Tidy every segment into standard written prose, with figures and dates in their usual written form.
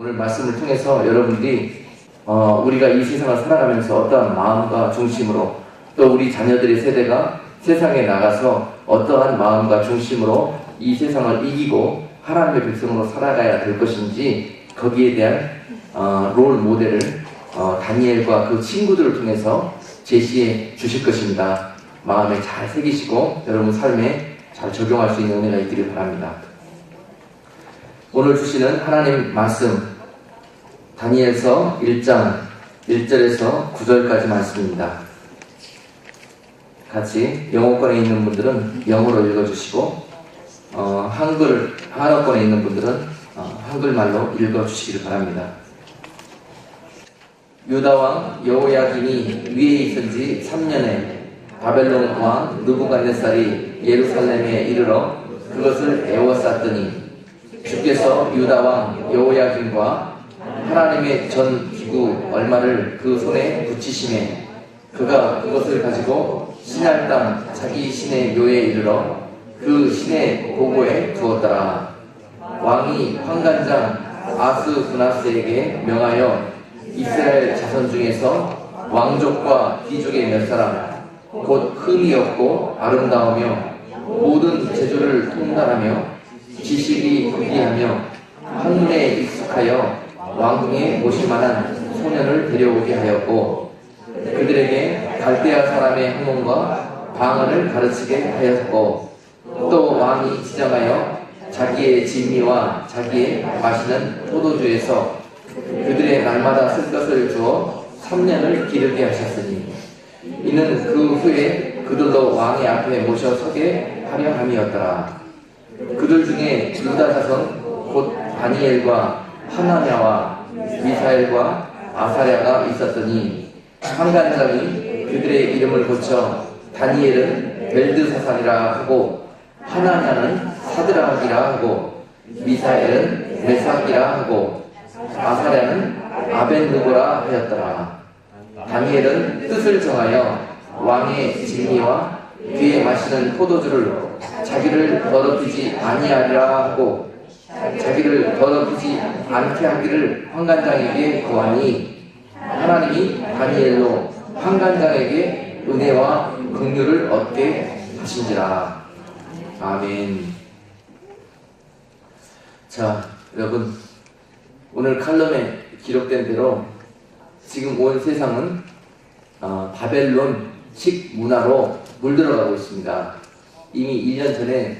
오늘 말씀을 통해서 여러분들이 우리가 이 세상을 살아가면서 어떠한 마음과 중심으로 또 우리 자녀들의 세대가 세상에 나가서 어떠한 마음과 중심으로 이 세상을 이기고 하나님의 백성으로 살아가야 될 것인지 거기에 대한 롤 모델을 다니엘과 그 친구들을 통해서 제시해 주실 것입니다. 마음에 잘 새기시고 여러분 삶에 잘 적용할 수 있는 은혜가 있기를 바랍니다. 오늘 주시는 하나님 말씀 다니엘서 1장 1절에서 9절까지 말씀입니다. 같이 영어권에 있는 분들은 영어로 읽어주시고 한어권에 있는 분들은 한글말로 읽어주시기를 바랍니다. 유다왕 여호야김이 위에 있은 지 3년에 바벨론 왕 느부갓네살이 예루살렘에 이르러 그것을 에워쌌더니 주께서 유다왕 여호야김과 하나님의 전 기구 얼마를 그 손에 붙이심에 그가 그것을 가지고 시날 땅 자기 신의 묘에 이르러 그 신의 보고에 두었더라. 왕이 환관장 아스브나스에게 명하여 이스라엘 자손 중에서 왕족과 귀족의 몇 사람 곧 흠이 없고 아름다우며 모든 재주를 통달하며 지식이 부귀하며 학문에 익숙하여 왕궁에 모실 만한 소년을 데려오게 하였고 그들에게 갈대아 사람의 학문과 방언을 가르치게 하였고 또 왕이 지정하여 자기의 진미와 자기의 마시는 포도주에서 그들의 날마다 쓸 것을 주어 3년을 기르게 하셨으니 이는 그 후에 그들로 왕의 앞에 모셔 서게 하려 함이었더라. 그들 중에 유다 자손 곧 다니엘과 하나냐와 미사엘과 아사랴가 있었더니 환관장이 그들의 이름을 고쳐 다니엘은 벨드사살이라 하고 하나냐는 사드락이라 하고 미사엘은 메삭이라 하고 아사랴는 아벤느고라 하였더라. 다니엘은 뜻을 정하여 왕의 진미와 귀에 마시는 포도주를 자기를 더럽히지 아니하리라 하고 자기를 더럽히지 않게 하기를 환관장에게 구하니 하나님이 다니엘로 환관장에게 은혜와 긍휼을 얻게 하신지라. 아멘. 자, 여러분 오늘 칼럼에 기록된 대로 지금 온 세상은 바벨론식 문화로 물들어가고 있습니다. 이미 1년 전에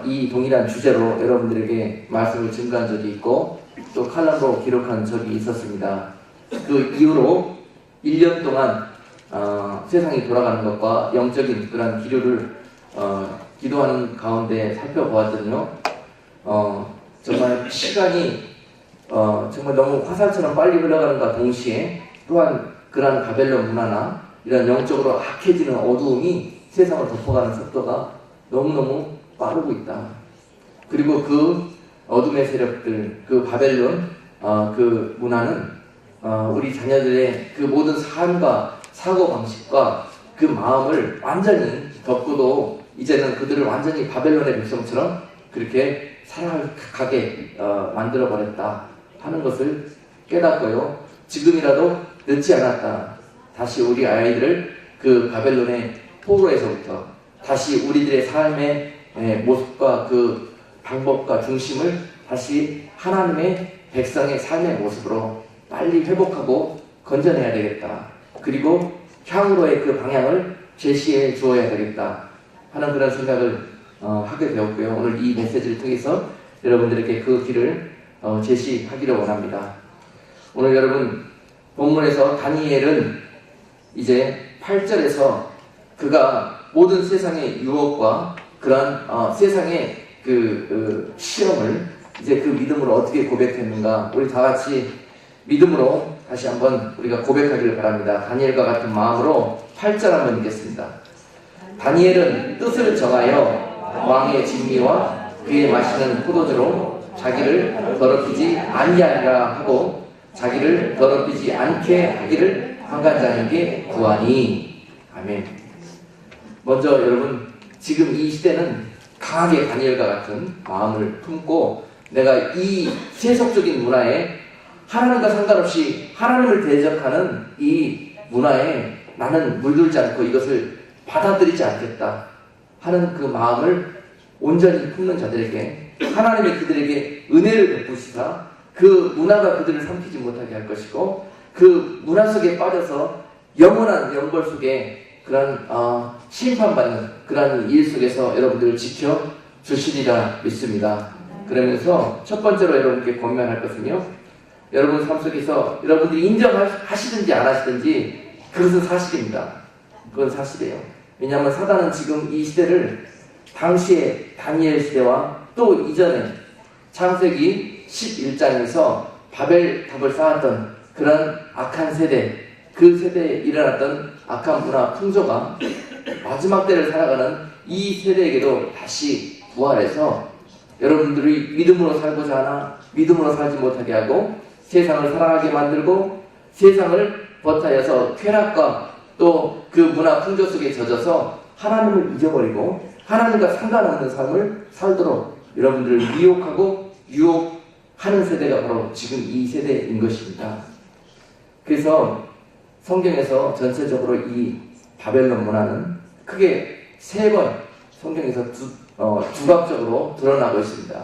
이 동일한 주제로 여러분들에게 말씀을 증거한 적이 있고 또 칼럼으로 기록한 적이 있었습니다. 그 이후로 1년 동안 세상이 돌아가는 것과 영적인 그런 기류를 기도하는 가운데 살펴보았더니요, 정말 시간이 정말 너무 화살처럼 빨리 흘러가는과 동시에 또한 그러한 바벨론 문화나 이런 영적으로 악해지는 어두움이 세상을 덮어가는 속도가 너무너무 빠르고 있다. 그리고 그 어둠의 세력들, 그 바벨론 그 문화는 우리 자녀들의 그 모든 삶과 사고방식과 그 마음을 완전히 덮고도 이제는 그들을 완전히 바벨론의 백성처럼 그렇게 살아가게 만들어버렸다 하는 것을 깨닫고요. 지금이라도 늦지 않았다. 다시 우리 아이들을 그 바벨론의 포로에서부터 다시 우리들의 삶의 모습과 그 방법과 중심을 다시 하나님의 백성의 삶의 모습으로 빨리 회복하고 건져내야 되겠다. 그리고 향으로의 그 방향을 제시해 주어야 되겠다 하는 그런 생각을 하게 되었고요. 오늘 이 메시지를 통해서 여러분들에게 그 길을 제시하기를 원합니다. 오늘 여러분 본문에서 다니엘은 이제 8절에서 그가 모든 세상의 유혹과 그런 세상의 그 시험을 이제 그 믿음으로 어떻게 고백했는가, 우리 다 같이 믿음으로 다시 한번 우리가 고백하기를 바랍니다. 다니엘과 같은 마음으로 8절 한번 읽겠습니다. 다니엘은 뜻을 정하여 왕의 진미와 그의 마시는 포도주로 자기를 더럽히지 아니하리라 하고 자기를 더럽히지 않게 하기를 환관장에게 구하니. 아멘. 먼저 여러분, 지금 이 시대는 강하게 다니엘과 같은 마음을 품고 내가 이 세속적인 문화에 하나님과 상관없이 하나님을 대적하는 이 문화에 나는 물들지 않고 이것을 받아들이지 않겠다 하는 그 마음을 온전히 품는 자들에게 하나님이 그들에게 은혜를 베푸시사 그 문화가 그들을 삼키지 못하게 할 것이고 그 문화 속에 빠져서 영원한 영벌 속에 그런 심판받는 그런 일 속에서 여러분들을 지켜주시리라 믿습니다. 그러면서 첫 번째로 여러분께 권면할 것은요, 여러분 삶 속에서 여러분들이 인정하시든지 안 하시든지 그것은 사실입니다. 그건 사실이에요. 왜냐하면 사단은 지금 이 시대를 당시의 다니엘 시대와 또 이전에 창세기 11장에서 바벨탑을 쌓았던 그런 악한 세대, 그 세대에 일어났던 악한 문화 풍조가 마지막 때를 살아가는 이 세대에게도 다시 부활해서 여러분들이 믿음으로 살고자 하나 믿음으로 살지 못하게 하고 세상을 사랑하게 만들고 세상을 버타여서 쾌락과 또 그 문화 풍조 속에 젖어서 하나님을 잊어버리고 하나님과 상관없는 삶을 살도록 여러분들을 미혹하고 유혹하는 세대가 바로 지금 이 세대인 것입니다. 그래서 성경에서 전체적으로 이 바벨론 문화는 크게 3번 성경에서 두각적으로 드러나고 있습니다.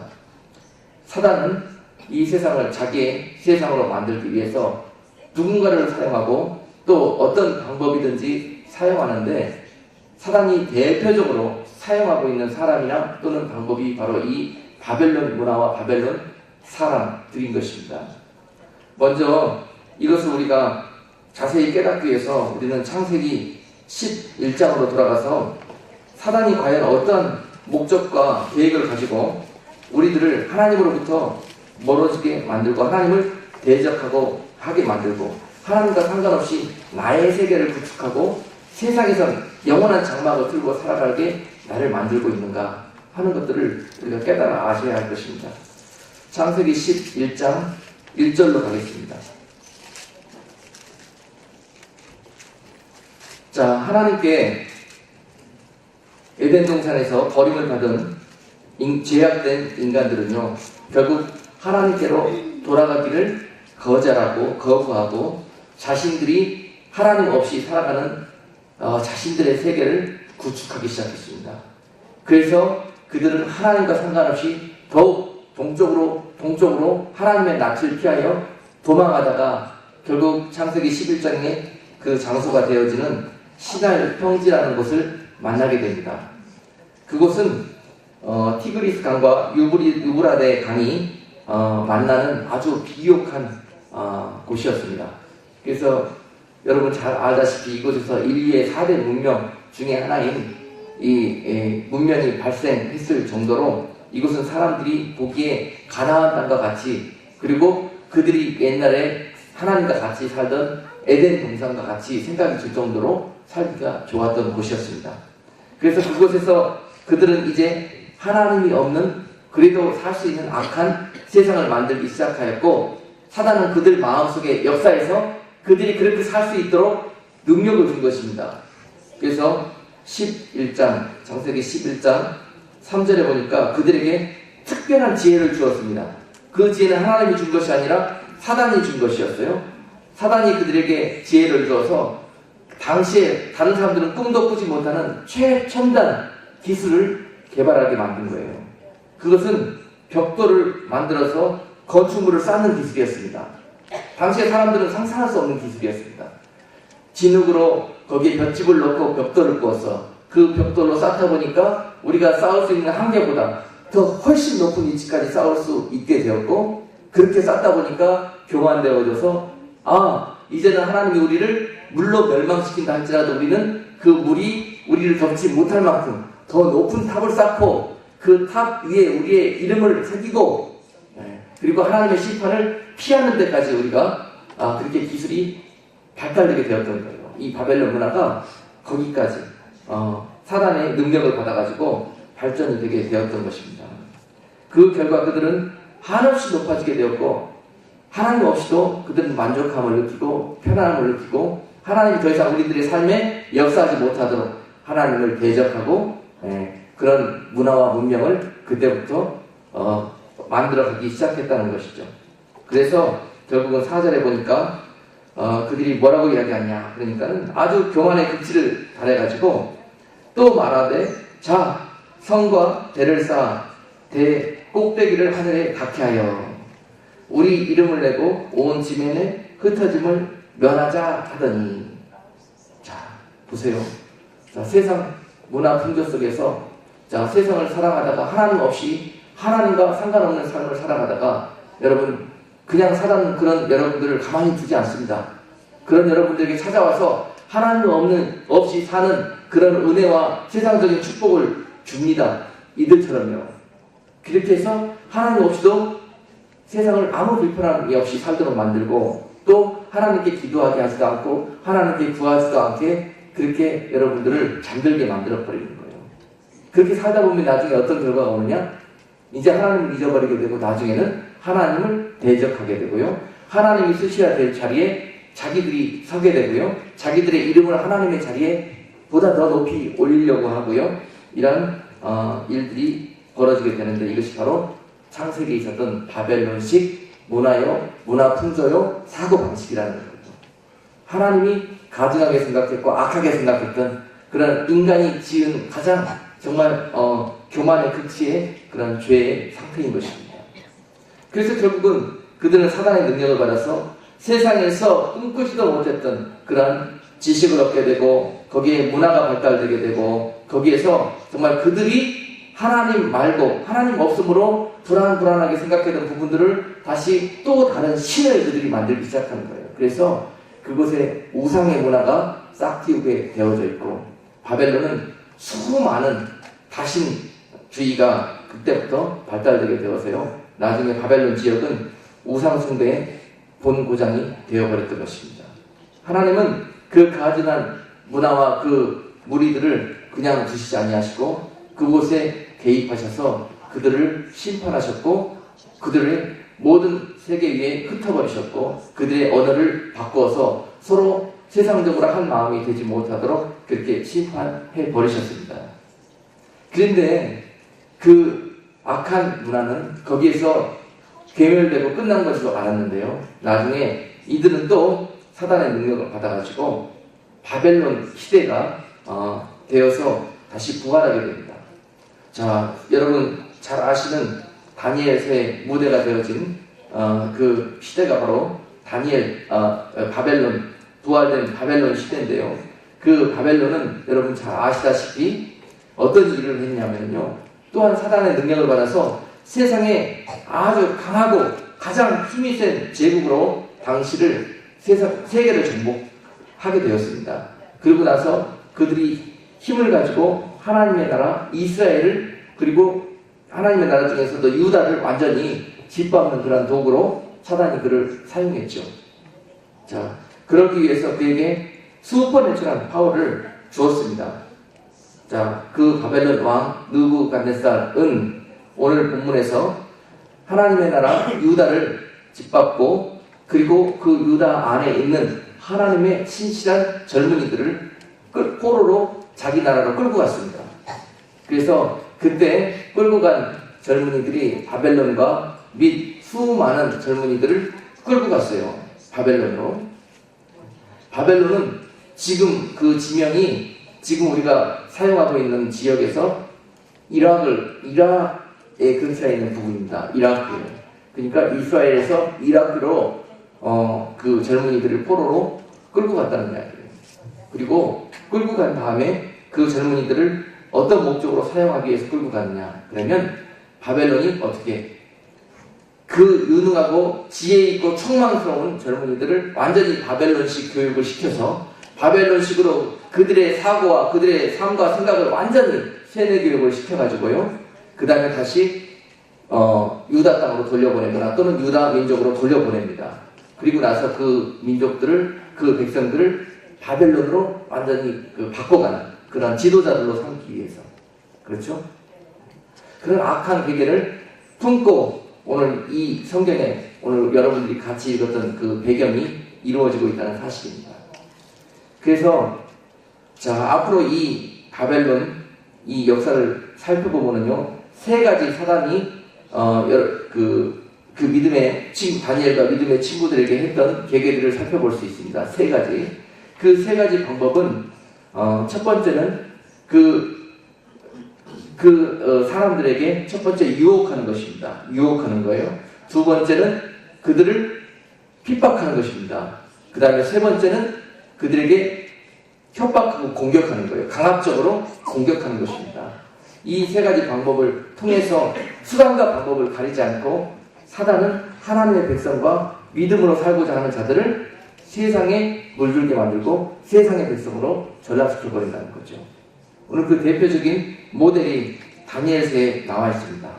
사단은 이 세상을 자기의 세상으로 만들기 위해서 누군가를 사용하고 또 어떤 방법이든지 사용하는데 사단이 대표적으로 사용하고 있는 사람이나 또는 방법이 바로 이 바벨론 문화와 바벨론 사람들인 것입니다. 먼저 이것을 우리가 자세히 깨닫기 위해서 우리는 창세기 11장으로 돌아가서 사단이 과연 어떤 목적과 계획을 가지고 우리들을 하나님으로부터 멀어지게 만들고 하나님을 대적하고 하게 만들고 하나님과 상관없이 나의 세계를 구축하고 세상에선 영원한 장막을 들고 살아가게 나를 만들고 있는가 하는 것들을 우리가 깨달아 아셔야 할 것입니다. 창세기 11장 1절로 가겠습니다. 자, 하나님께 에덴 동산에서 버림을 받은 죄악된 인간들은요, 결국 하나님께로 돌아가기를 거부하고 자신들이 하나님 없이 살아가는 자신들의 세계를 구축하기 시작했습니다. 그래서 그들은 하나님과 상관없이 더욱 동쪽으로 하나님의 낯을 피하여 도망하다가 결국 창세기 11장에 그 장소가 되어지는 시날 평지라는 곳을 만나게 됩니다. 그곳은 티그리스 강과 유브라데 강이 만나는 아주 비옥한 곳이었습니다. 그래서 여러분 잘 알다시피 이곳에서 인류의 4대 문명 중에 하나인 이 문명이 발생했을 정도로 이곳은 사람들이 보기에 가나안 땅과 같이 그리고 그들이 옛날에 하나님과 같이 살던 에덴 동산과 같이 생각이 들 정도로 살기가 좋았던 곳이었습니다. 그래서 그곳에서 그들은 이제 하나님이 없는 그래도 살 수 있는 악한 세상을 만들기 시작하였고 사단은 그들 마음속에 역사에서 그들이 그렇게 살 수 있도록 능력을 준 것입니다. 그래서 11장 창세기 11장 3절에 보니까 그들에게 특별한 지혜를 주었습니다. 그 지혜는 하나님이 준 것이 아니라 사단이 준 것이었어요. 사단이 그들에게 지혜를 주어서 당시에 다른 사람들은 꿈도 꾸지 못하는 최첨단 기술을 개발하게 만든 거예요. 그것은 벽돌을 만들어서 건축물을 쌓는 기술이었습니다. 당시에 사람들은 상상할 수 없는 기술이었습니다. 진흙으로 거기에 볏짚을 넣고 벽돌을 구워서 그 벽돌로 쌓다 보니까 우리가 쌓을 수 있는 한계보다 더 훨씬 높은 위치까지 쌓을 수 있게 되었고 그렇게 쌓다 보니까 교만되어져서 이제는 하나님이 우리를 물로 멸망시킨다 할지라도 우리는 그 물이 우리를 덮지 못할 만큼 더 높은 탑을 쌓고 그 탑 위에 우리의 이름을 새기고 그리고 하나님의 심판을 피하는 데까지 우리가 그렇게 기술이 발달되게 되었던 거예요. 이 바벨론 문화가 거기까지 사단의 능력을 받아가지고 발전이 되게 되었던 것입니다. 그 결과 그들은 한없이 높아지게 되었고 하나님 없이도 그들은 만족함을 느끼고 편안함을 느끼고 하나님이 더 이상 우리들의 삶에 역사하지 못하도록 하나님을 대적하고 그런 문화와 문명을 그때부터 만들어가기 시작했다는 것이죠. 그래서 결국은 4절에 보니까 그들이 뭐라고 이야기하냐 그러니까는 아주 교만의 극치를 달해가지고 또 말하되 자 성과 대를 쌓아 대 꼭대기를 하늘에 닿게 하여 우리 이름을 내고 온 지면에 흩어짐을 면하자 하더니. 자 보세요. 자 세상 문화 풍조 속에서 자 세상을 살아가다가 하나님 없이 하나님과 상관없는 삶을 살아가다가 여러분 그냥 살아는 그런 여러분들을 가만히 두지 않습니다. 그런 여러분들에게 찾아와서 하나님 없이 사는 그런 은혜와 세상적인 축복을 줍니다. 이들처럼요. 그렇게 해서 하나님 없이도 세상을 아무 불편함이 없이 살도록 만들고 또 하나님께 기도하게 하지도 않고 하나님께 구하지도 않게 그렇게 여러분들을 잠들게 만들어버리는 거예요. 그렇게 살다 보면 나중에 어떤 결과가 오느냐? 이제 하나님을 잊어버리게 되고 나중에는 하나님을 대적하게 되고요. 하나님이 쓰셔야 될 자리에 자기들이 서게 되고요. 자기들의 이름을 하나님의 자리에 보다 더 높이 올리려고 하고요. 이런 일들이 벌어지게 되는데 이것이 바로 창세기에 있었던 바벨론식 문화 풍조요 사고방식이라는 거죠. 하나님이 가증하게 생각했고 악하게 생각했던 그런 인간이 지은 가장 정말 교만의 극치의 그런 죄의 상태인 것입니다. 그래서 결국은 그들은 사단의 능력을 받아서 세상에서 꿈꾸지도 못했던 그런 지식을 얻게 되고 거기에 문화가 발달되게 되고 거기에서 정말 그들이 하나님 말고 하나님 없음으로 불안하게 생각했던 부분들을 다시 또 다른 신을 그들이 만들기 시작하는 거예요. 그래서 그곳에 우상의 문화가 싹 틔우게 되어져 있고 바벨론은 수많은 다신주의가 그때부터 발달되게 되어서요. 나중에 바벨론 지역은 우상 숭배의 본고장이 되어버렸던 것입니다. 하나님은 그 가증한 문화와 그 무리들을 그냥 두시지 아니하시고 그곳에 개입하셔서 그들을 심판하셨고 그들의 모든 세계 위에 흩어버리셨고 그들의 언어를 바꾸어서 서로 세상적으로 한 마음이 되지 못하도록 그렇게 심판해 버리셨습니다. 그런데 그 악한 문화는 거기에서 괴멸되고 끝난 것으로 알았는데요. 나중에 이들은 또 사단의 능력을 받아가지고 바벨론 시대가 되어서 다시 부활하게 됩니다. 자, 여러분 잘 아시는 다니엘서의 무대가 되어진 그 시대가 바로 바벨론, 부활된 바벨론 시대인데요. 그 바벨론은 여러분 잘 아시다시피 어떤 일을 했냐면요. 또한 사단의 능력을 받아서 세상에 아주 강하고 가장 힘이 센 제국으로 당시를 세계를 정복하게 되었습니다. 그리고 나서 그들이 힘을 가지고 하나님의 나라 이스라엘을 그리고 하나님의 나라 중에서도 유다를 완전히 짓밟는 그런 도구로 사단이 그를 사용했죠. 자, 그러기 위해서 그에게 슈퍼내추럴한 파워를 주었습니다. 자, 그 바벨론 왕 느부갓네살은 오늘 본문에서 하나님의 나라 유다를 짓밟고 그리고 그 유다 안에 있는 하나님의 신실한 젊은이들을 포로로 자기 나라로 끌고 갔습니다. 그래서 그때 끌고 간 젊은이들이 바벨론과 및 수많은 젊은이들을 끌고 갔어요. 바벨론으로. 바벨론은 지금 그 지명이 지금 우리가 사용하고 있는 지역에서 이라크의 근처에 있는 부분입니다. 이라크예요. 그러니까 이스라엘에서 이라크로 그 젊은이들을 포로로 끌고 갔다는 이야기예요. 그리고 끌고 간 다음에 그 젊은이들을 어떤 목적으로 사용하기 위해서 끌고 갔느냐. 그러면 바벨론이 어떻게 그 유능하고 지혜 있고 총망스러운 젊은이들을 완전히 바벨론식 교육을 시켜서 바벨론식으로 그들의 사고와 그들의 삶과 생각을 완전히 세뇌 교육을 시켜가지고요. 그 다음에 다시 유다 땅으로 돌려보내거나 또는 유다 민족으로 돌려보냅니다. 그리고 나서 그 민족들을 그 백성들을 바벨론으로 완전히 바꿔가는 그런 지도자들로 삼기 위해서. 그렇죠? 그런 악한 계계를 품고 오늘 이 성경에 오늘 여러분들이 같이 읽었던 그 배경이 이루어지고 있다는 사실입니다. 그래서 자, 앞으로 이 바벨론 이 역사를 살펴보면요, 세 가지 사단이 그 믿음의 다니엘과 믿음의 친구들에게 했던 계계들을 살펴볼 수 있습니다. 세 가지. 그 세 가지 방법은 첫 번째는 사람들에게 첫 번째 유혹하는 것입니다. 유혹하는 거예요. 두 번째는 그들을 핍박하는 것입니다. 그 다음에 세 번째는 그들에게 협박하고 공격하는 거예요. 강압적으로 공격하는 것입니다. 이 세 가지 방법을 통해서 수단과 방법을 가리지 않고 사단은 하나님의 백성과 믿음으로 살고자 하는 자들을 세상에 물들게 만들고 세상의 백성으로 전락시켜버린다는 거죠. 오늘 그 대표적인 모델이 다니엘서에 나와 있습니다.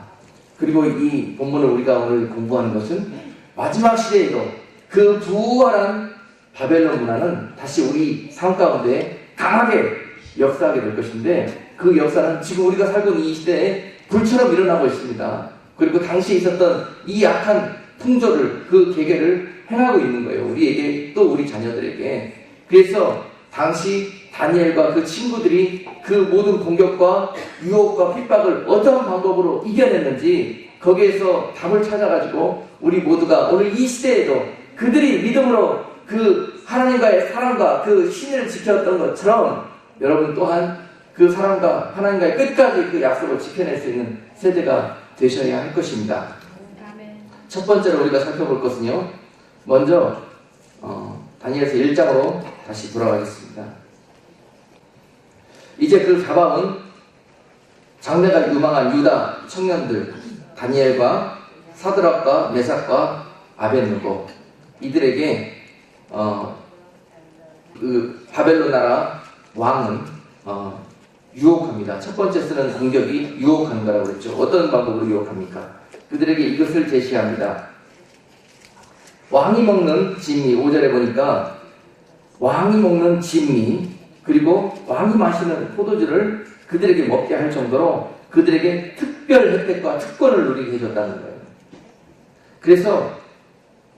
그리고 이 본문을 우리가 오늘 공부하는 것은 마지막 시대에도 그 부활한 바벨론 문화는 다시 우리 삶 가운데 강하게 역사하게 될 것인데, 그 역사는 지금 우리가 살고 있는 이 시대에 불처럼 일어나고 있습니다. 그리고 당시에 있었던 이 악한 풍조를, 그 계계를 행하고 있는 거예요. 우리에게, 또 우리 자녀들에게. 그래서 당시 다니엘과 그 친구들이 그 모든 공격과 유혹과 핍박을 어떠한 방법으로 이겨냈는지 거기에서 답을 찾아가지고 우리 모두가 오늘 이 시대에도 그들이 믿음으로 그 하나님과의 사랑과 그 신을 지켰던 것처럼 여러분 또한 그 사랑과 하나님과의 끝까지 그 약속을 지켜낼 수 있는 세대가 되셔야 할 것입니다. 첫 번째로 우리가 살펴볼 것은요, 먼저 다니엘서 1장으로 다시 돌아가겠습니다. 이제 그 잡아온 장래가 유망한 유다 청년들 다니엘과 사드락과 메삭과 아벳느고, 이들에게 그 바벨론 나라 왕은 유혹합니다. 첫 번째 쓰는 공격이 유혹하는 거라고 그랬죠. 어떤 방법으로 유혹합니까? 그들에게 이것을 제시합니다. 왕이 먹는 진미, 5절에 보니까 왕이 먹는 진미, 그리고 왕이 마시는 포도주를 그들에게 먹게 할 정도로 그들에게 특별 혜택과 특권을 누리게 해줬다는 거예요. 그래서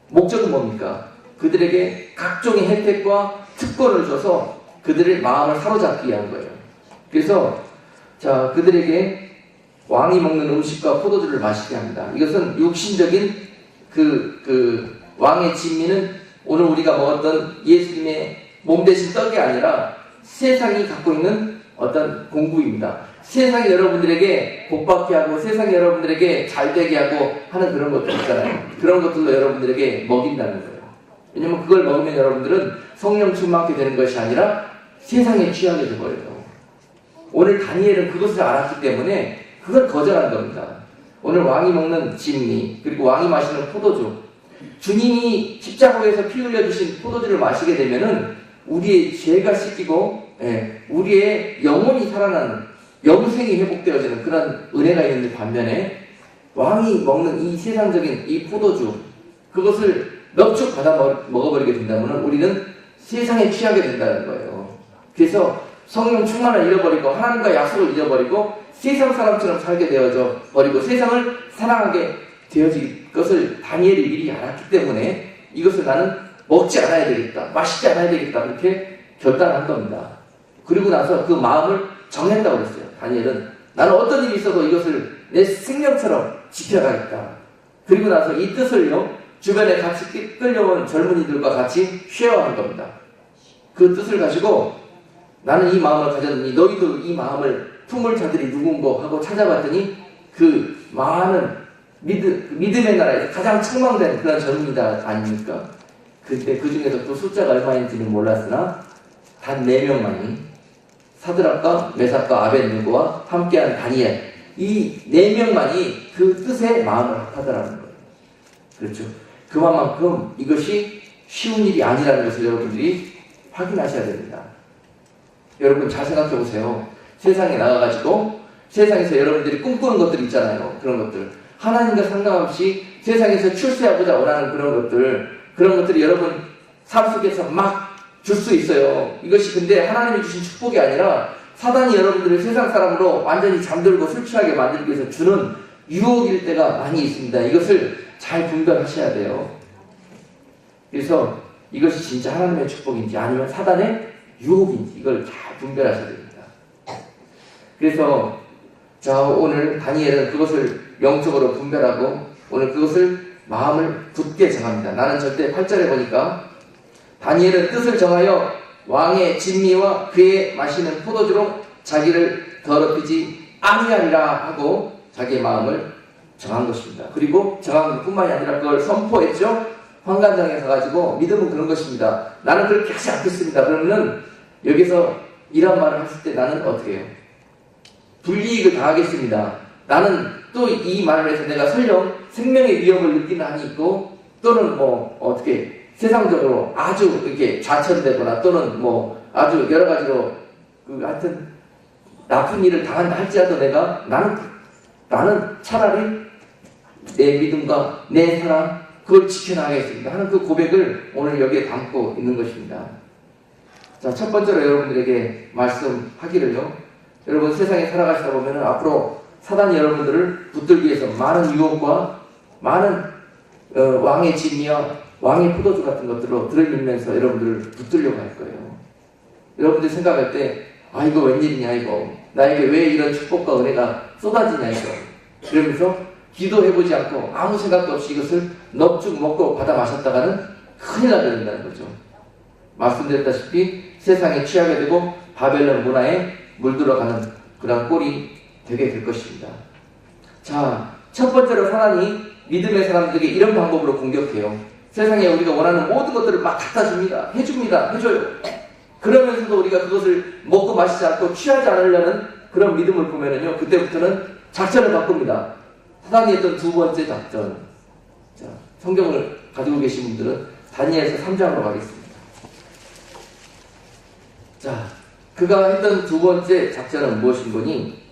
목적은 뭡니까? 그들에게 각종의 혜택과 특권을 줘서 그들의 마음을 사로잡기 위한 거예요. 그래서 그들에게 왕이 먹는 음식과 포도주를 마시게 합니다. 이것은 육신적인 그 왕의 진미는 오늘 우리가 먹었던 예수님의 몸 대신 떡이 아니라 세상이 갖고 있는 어떤 공부입니다. 세상이 여러분들에게 복받게 하고 세상이 여러분들에게 잘되게 하고 하는 그런 것들 있잖아요. 그런 것들로 여러분들에게 먹인다는 거예요. 왜냐면 그걸 먹으면 여러분들은 성령 충만하게 되는 것이 아니라 세상에 취하게 되버려요. 오늘 다니엘은 그것을 알았기 때문에 그걸 거절한 겁니다. 오늘 왕이 먹는 진미, 그리고 왕이 마시는 포도주, 주님이 십자가에서 피 흘려주신 포도주를 마시게 되면은 우리의 죄가 씻기고 우리의 영혼이 살아나는, 영생이 회복되어지는 그런 은혜가 있는데, 반면에 왕이 먹는 이 세상적인 이 포도주, 그것을 넙죽 받아 먹어버리게 된다면 우리는 세상에 취하게 된다는 거예요. 그래서 성령 충만을 잃어버리고 하나님과 약속을 잃어버리고 세상 사람처럼 살게 되어져 버리고 세상을 사랑하게 되어질 것을 다니엘이 미리 알았기 때문에 이것을 나는 먹지 않아야 되겠다, 마시지 않아야 되겠다, 그렇게 결단한 겁니다. 그리고 나서 그 마음을 정했다고 그랬어요. 다니엘은 나는 어떤 일이 있어도 이것을 내 생명처럼 지켜가겠다. 그리고 나서 이 뜻을요, 주변에 같이 끌려온 젊은이들과 같이 쉐어한 겁니다. 그 뜻을 가지고 나는 이 마음을 가졌느니 너희도 이 마음을 품을 자들이 누군고 하고 찾아봤더니 그 많은 믿음의 나라에서 가장 책망된 그런 젊은이들 아닙니까? 그때 그 중에서 또 숫자가 얼마인지는 몰랐으나 단 4명만이 사드락과 메삭과 아벳느고와 함께한 다니엘, 이 4명만이 그 뜻에 마음을 합하더라는 거예요. 그렇죠. 그만큼 이것이 쉬운 일이 아니라는 것을 여러분들이 확인하셔야 됩니다. 여러분 잘 생각해 보세요. 세상에 나가가지고 세상에서 여러분들이 꿈꾸는 것들 있잖아요. 그런 것들, 하나님과 상관없이 세상에서 출세하고자 원하는 그런 것들이 여러분 삶 속에서 막 줄 수 있어요. 이것이 근데 하나님이 주신 축복이 아니라 사단이 여러분들을 세상 사람으로 완전히 잠들고 술 취하게 만들기 위해서 주는 유혹일 때가 많이 있습니다. 이것을 잘 분별하셔야 돼요. 그래서 이것이 진짜 하나님의 축복인지 아니면 사단의 유혹인지 이걸 잘 분별하셔야 됩니다. 그래서 오늘 다니엘은 그것을 영적으로 분별하고 오늘 그것을 마음을 굳게 정합니다. 나는 절대 8절에 보니까 다니엘은 뜻을 정하여 왕의 진미와 그의 마시는 포도주로 자기를 더럽히지 아니하리라 하고 자기의 마음을 정한 것입니다. 그리고 정한 것뿐만이 아니라 그걸 선포했죠. 환관장에 가가지고 믿음은 그런 것입니다. 나는 그렇게 하지 않겠습니다. 그러면은 여기서 이런 말을 했을 때 나는 어떻게 해요? 불이익을 당하겠습니다. 나는 또 이 말을 해서 내가 설령 생명의 위협을 느끼는 한이 있고 또는 뭐 어떻게 세상적으로 아주 이렇게 좌천되거나 또는 뭐 아주 여러 가지로 하여튼 나쁜 일을 당한다 할지라도 나는 차라리 내 믿음과 내 사랑 그걸 지켜나가겠습니다 하는 그 고백을 오늘 여기에 담고 있는 것입니다. 자, 첫 번째로 여러분들에게 말씀하기를요. 여러분 세상에 살아가시다 보면 앞으로 사단이 여러분들을 붙들기 위해서 많은 유혹과 많은 왕의 진미와 왕의 포도주 같은 것들로 들이밀면서 여러분들을 붙들려고 할 거예요. 여러분들 생각할 때 이거 웬일이냐 이거 나에게 왜 이런 축복과 은혜가 쏟아지냐 이거 그러면서 기도해보지 않고 아무 생각도 없이 이것을 넙죽 먹고 받아 마셨다가는 큰일 나게 된다는 거죠. 말씀드렸다시피 세상에 취하게 되고 바벨론 문화에 물들어가는 그런 꼴이 되게 될 것입니다. 자, 첫 번째로 사단이 믿음의 사람들에게 이런 방법으로 공격해요. 세상에 우리가 원하는 모든 것들을 막 갖다 줍니다. 해줘요. 그러면서도 우리가 그것을 먹고 마시지 않고 취하지 않으려는 그런 믿음을 보면은요, 그때부터는 작전을 바꿉니다. 사단이 했던 두 번째 작전. 자, 성경을 가지고 계신 분들은 다니엘서 3장으로 가겠습니다. 자, 그가 했던 두 번째 작전은 무엇인 거니?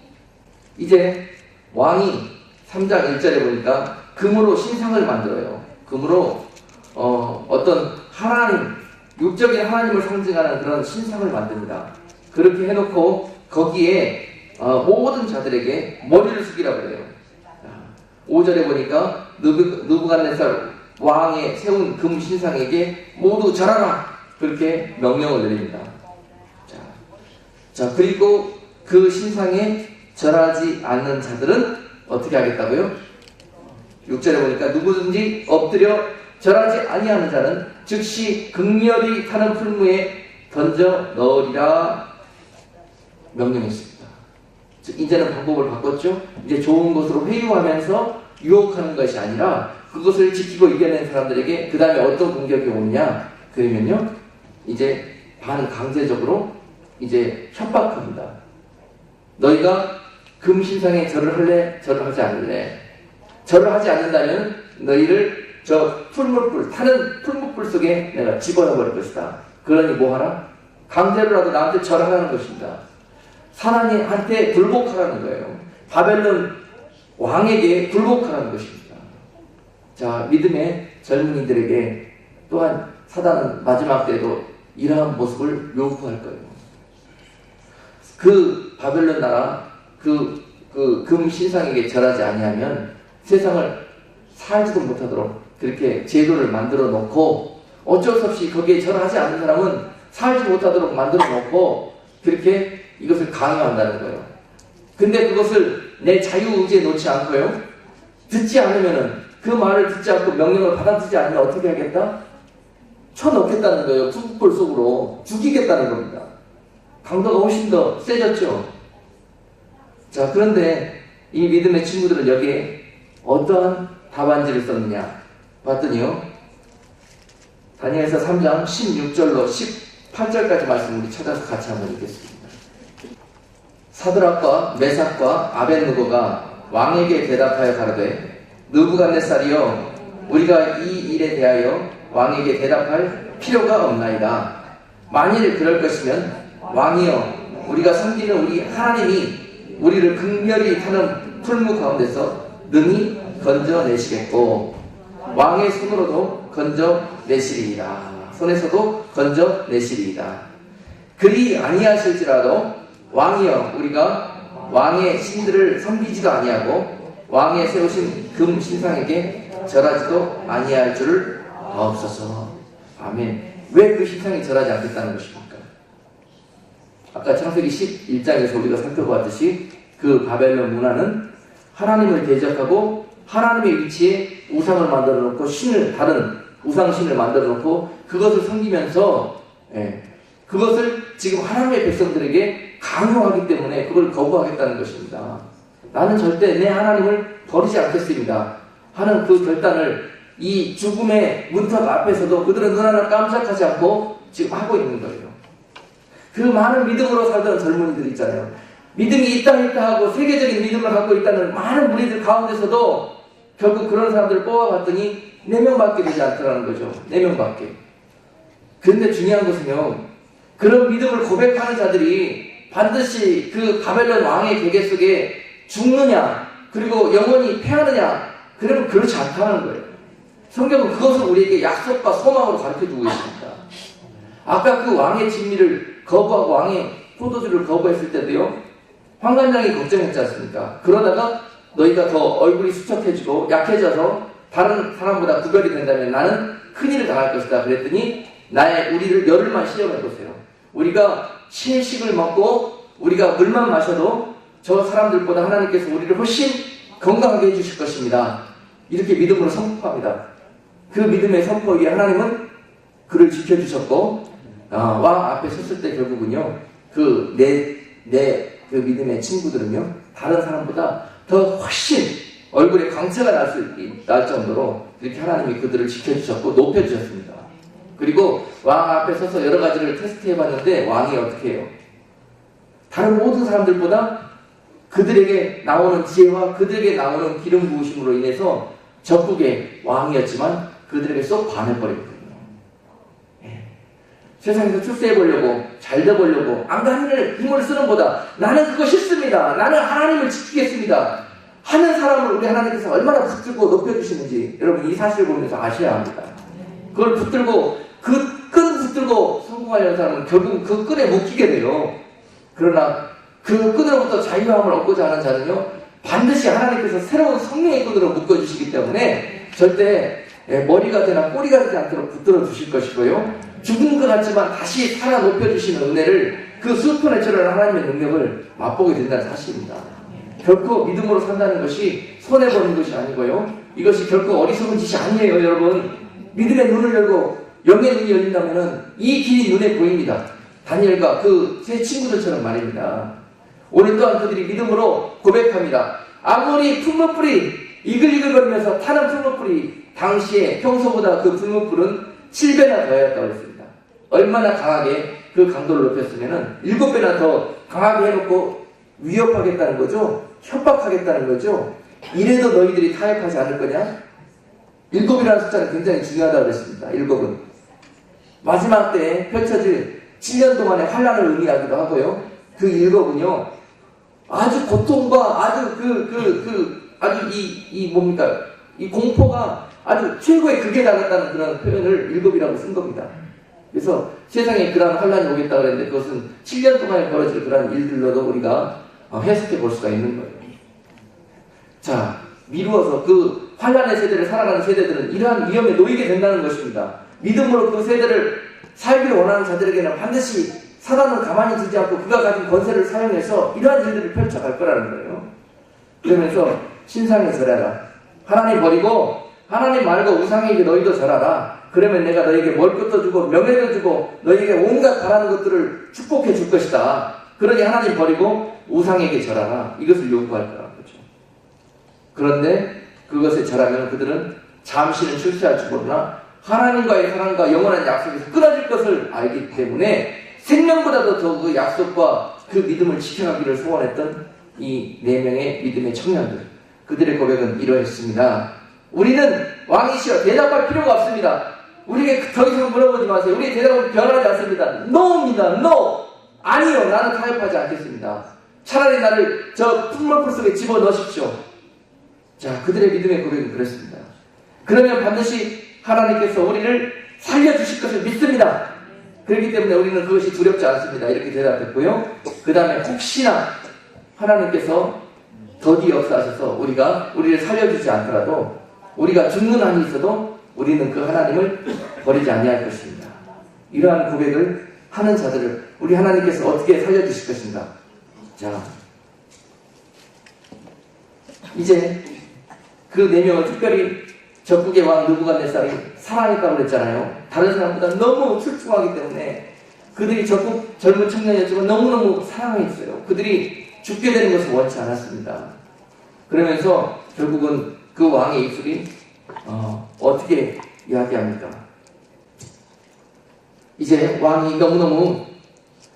이제 왕이 3장 1절에 보니까 금으로 신상을 만들어요. 금으로 어떤 하나님, 육적인 하나님을 상징하는 그런 신상을 만듭니다. 그렇게 해놓고 거기에 모든 자들에게 머리를 숙이라고 그래요. 5절에 보니까 느부갓네살 왕의 세운 금 신상에게 모두 절하라 그렇게 명령을 내립니다. 자, 그리고 그 신상에 절하지 않는 자들은 어떻게 하겠다고요? 6절에 보니까 누구든지 엎드려 절하지 아니하는 자는 즉시 극렬히 타는 풀무에 던져 넣으리라 명령했습니다. 즉 이제는 방법을 바꿨죠. 이제 좋은 것으로 회유하면서 유혹하는 것이 아니라 그것을 지키고 이겨낸 사람들에게 그 다음에 어떤 공격이 오느냐 그러면요 이제 반강제적으로 이제 협박합니다. 너희가 금신상에 절을 할래? 절을 하지 않을래? 절을 하지 않는다면 너희를 저 타는 풀무불 속에 내가 집어넣어 버릴 것이다. 그러니 뭐하라? 강제로라도 나한테 절하라는 것입니다. 사단한테 굴복하라는 거예요. 바벨론 왕에게 굴복하라는 것입니다. 자, 믿음의 젊은이들에게 또한 사단은 마지막 때에도 이러한 모습을 요구할 거예요. 그 바벨론 나라 그 금 신상에게 절하지 아니하면 세상을 살지도 못하도록 그렇게 제도를 만들어 놓고 어쩔 수 없이 거기에 절하지 않는 사람은 살지 못하도록 만들어 놓고 그렇게 이것을 강요한다는 거예요. 근데 그것을 내 자유의지에 놓지 않고요 듣지 않으면은 그 말을 듣지 않고 명령을 받아들이지 않으면 어떻게 하겠다? 쳐넣겠다는 거예요. 풀무불 속으로 죽이겠다는 겁니다. 강도가 훨씬 더 세졌죠. 자, 그런데 이 믿음의 친구들은 여기에 어떠한 답안지를 썼느냐 봤더니요 다니엘서 3장 16절로 18절까지 말씀 우리 찾아서 같이 한번 읽겠습니다. 사드락과 메삭과 아벳느고가 왕에게 대답하여 가로되 느부갓네살이여 우리가 이 일에 대하여 왕에게 대답할 필요가 없나이다. 만일 그럴 것이면 왕이여 우리가 섬기는 우리 하나님이 우리를 극렬히 타는 풀무 가운데서 능히 건져내시겠고 왕의 손으로도 건져내시리이다. 손에서도 건져내시리이다. 그리 아니하실지라도 왕이여 우리가 왕의 신들을 섬기지도 아니하고 왕의 세우신 금 신상에게 절하지도 아니할 줄을 아옵소서. 아멘. 왜 그 신상에 절하지 않겠다는 것입니까? 아까 창세기 11장에서 우리가 살펴보았듯이 그 바벨론 문화는 하나님을 대적하고 하나님의 위치에 우상을 만들어 놓고 다른 우상신을 만들어 놓고 그것을 섬기면서 그것을 지금 하나님의 백성들에게 강요하기 때문에 그걸 거부하겠다는 것입니다. 나는 절대 내 하나님을 버리지 않겠습니다 하는 그 결단을 이 죽음의 문턱 앞에서도 그들은 눈 하나 깜짝하지 않고 지금 하고 있는 거예요. 그 많은 믿음으로 살던 젊은이들 있잖아요. 믿음이 있다 하고 세계적인 믿음을 갖고 있다는 많은 무리들 가운데서도 결국 그런 사람들을 뽑아봤더니 4명밖에 되지 않더라는 거죠. 4명밖에. 그런데 중요한 것은요, 그런 믿음을 고백하는 자들이 반드시 그 바벨론 왕의 계계 속에 죽느냐 그리고 영원히 패하느냐, 그러면 그렇지 않다는 거예요. 성경은 그것을 우리에게 약속과 소망으로 가르쳐주고 있습니다. 아까 그 왕의 진미를 거부하고 왕의 포도주를 거부했을 때도요, 환관장이 걱정했지 않습니까? 그러다가 너희가 더 얼굴이 수척해지고 약해져서 다른 사람보다 구별이 된다면 나는 큰일을 당할 것이다 그랬더니 우리를 열흘만 시험해보세요. 우리가 신식을 먹고 우리가 물만 마셔도 저 사람들보다 하나님께서 우리를 훨씬 건강하게 해주실 것입니다. 이렇게 믿음으로 선포합니다. 그 믿음의 선포에 하나님은 그를 지켜주셨고 왕 앞에 섰을 때 결국은요, 그 믿음의 친구들은요, 다른 사람보다 더 훨씬 얼굴에 광채가 날 정도로 이렇게 하나님이 그들을 지켜주셨고 높여주셨습니다. 그리고 왕 앞에 서서 여러 가지를 테스트해봤는데 왕이 어떻게 해요? 다른 모든 사람들보다 그들에게 나오는 지혜와 그들에게 나오는 기름 부으심으로 인해서 적국의 왕이었지만 그들에게 쏙 반해버리거든요. 세상에서 출세해보려고 잘 돼보려고 안간힘을 힘을 쓰는 보다 나는 그거 싫습니다, 나는 하나님을 지키겠습니다 하는 사람을 우리 하나님께서 얼마나 붙들고 높여주시는지 여러분 이 사실을 보면서 아셔야 합니다. 그걸 붙들고 그 끈 붙들고 성공하려는 사람은 결국 그 끈에 묶이게 돼요. 그러나 그 끈으로부터 자유함을 얻고자 하는 자는요, 반드시 하나님께서 새로운 성령의 끈으로 묶어주시기 때문에 절대 머리가 되나 꼬리가 되지 않도록 붙들어 주실 것이고요, 죽은 것 같지만 다시 살아 높여주시는 은혜를, 그 슈퍼내추럴 하나님의 능력을 맛보게 된다는 사실입니다. 결코 믿음으로 산다는 것이 손해보는 것이 아니고요, 이것이 결코 어리석은 짓이 아니에요. 여러분, 믿음의 눈을 열고 영의 눈이 열린다면 이 길이 눈에 보입니다. 다니엘과 그 세 친구들처럼 말입니다. 오늘 또한 그들이 믿음으로 고백합니다. 아무리 풀무불이 이글이글거리면서 타는 풀무불이 당시에 평소보다 그 풀무불은 7배나 더하였다고 했습니다. 얼마나 강하게 그 강도를 높였으면 7배나 더 강하게 해놓고 위협하겠다는 거죠. 협박하겠다는 거죠. 이래도 너희들이 타협하지 않을 거냐? 7이라는 숫자는 굉장히 중요하다고 그랬습니다. 7은 마지막 때에 펼쳐질 7년 동안의 환란을 의미하기도 하고요, 그 7은요 아주 고통과 아주 이 공포가 아주 최고의 극에 달했다는 그런 표현을 7이라고 쓴 겁니다. 그래서 세상에 그러한 환란이 오겠다 그랬는데 그것은 7년 동안에 벌어질 그러한 일들로도 우리가 해석해 볼 수가 있는 거예요. 자, 미루어서 그 환란의 세대를 살아가는 세대들은 이러한 위험에 놓이게 된다는 것입니다. 믿음으로 그 세대를 살기를 원하는 자들에게는 반드시 사단은 가만히 두지 않고 그가 가진 권세를 사용해서 이러한 일들을 펼쳐갈 거라는 거예요. 그러면서 신상에 절하라, 하나님 버리고 하나님 말고 우상에게 너희도 절하라. 그러면 내가 너에게 뭘 것도 주고 명예도 주고 너에게 온갖 바라는 것들을 축복해 줄 것이다. 그러니 하나님 버리고 우상에게 절하라, 이것을 요구할 거라는 거죠. 그런데 그것에 절하면 그들은 잠시는 출세할지 모르나 하나님과의 사랑과 영원한 약속에서 끊어질 것을 알기 때문에 생명보다도 더 그 약속과 그 믿음을 지켜가기를 소원했던 이 4명의 믿음의 청년들, 그들의 고백은 이러했습니다. 우리는 왕이시여 대답할 필요가 없습니다. 우리에게 더 이상 물어보지 마세요. 우리의 대답은 변하지 않습니다. NO입니다. NO. 아니요, 나는 타협하지 않겠습니다. 차라리 나를 저 풀물풀 속에 집어넣으십시오. 자, 그들의 믿음의 고백은 그랬습니다. 그러면 반드시 하나님께서 우리를 살려주실 것을 믿습니다. 그렇기 때문에 우리는 그것이 두렵지 않습니다. 이렇게 대답했고요. 그 다음에 혹시나 하나님께서 더디 역사하셔서 우리를 살려주지 않더라도 우리가 죽는 한이 있어도 우리는 그 하나님을 버리지 아니할 것입니다. 이러한 고백을 하는 자들을 우리 하나님께서 어떻게 살려주실 것인가. 자, 이제 그 4명을 특별히 적국의 왕 느부갓네살이 사랑했다고 그랬잖아요. 다른 사람보다 너무 출중하기 때문에 그들이 적국 젊은 청년이었지만 너무너무 사랑했어요. 그들이 죽게 되는 것을 원치 않았습니다. 그러면서 결국은 그 왕의 입술이 어떻게 이야기합니까? 이제 왕이 너무너무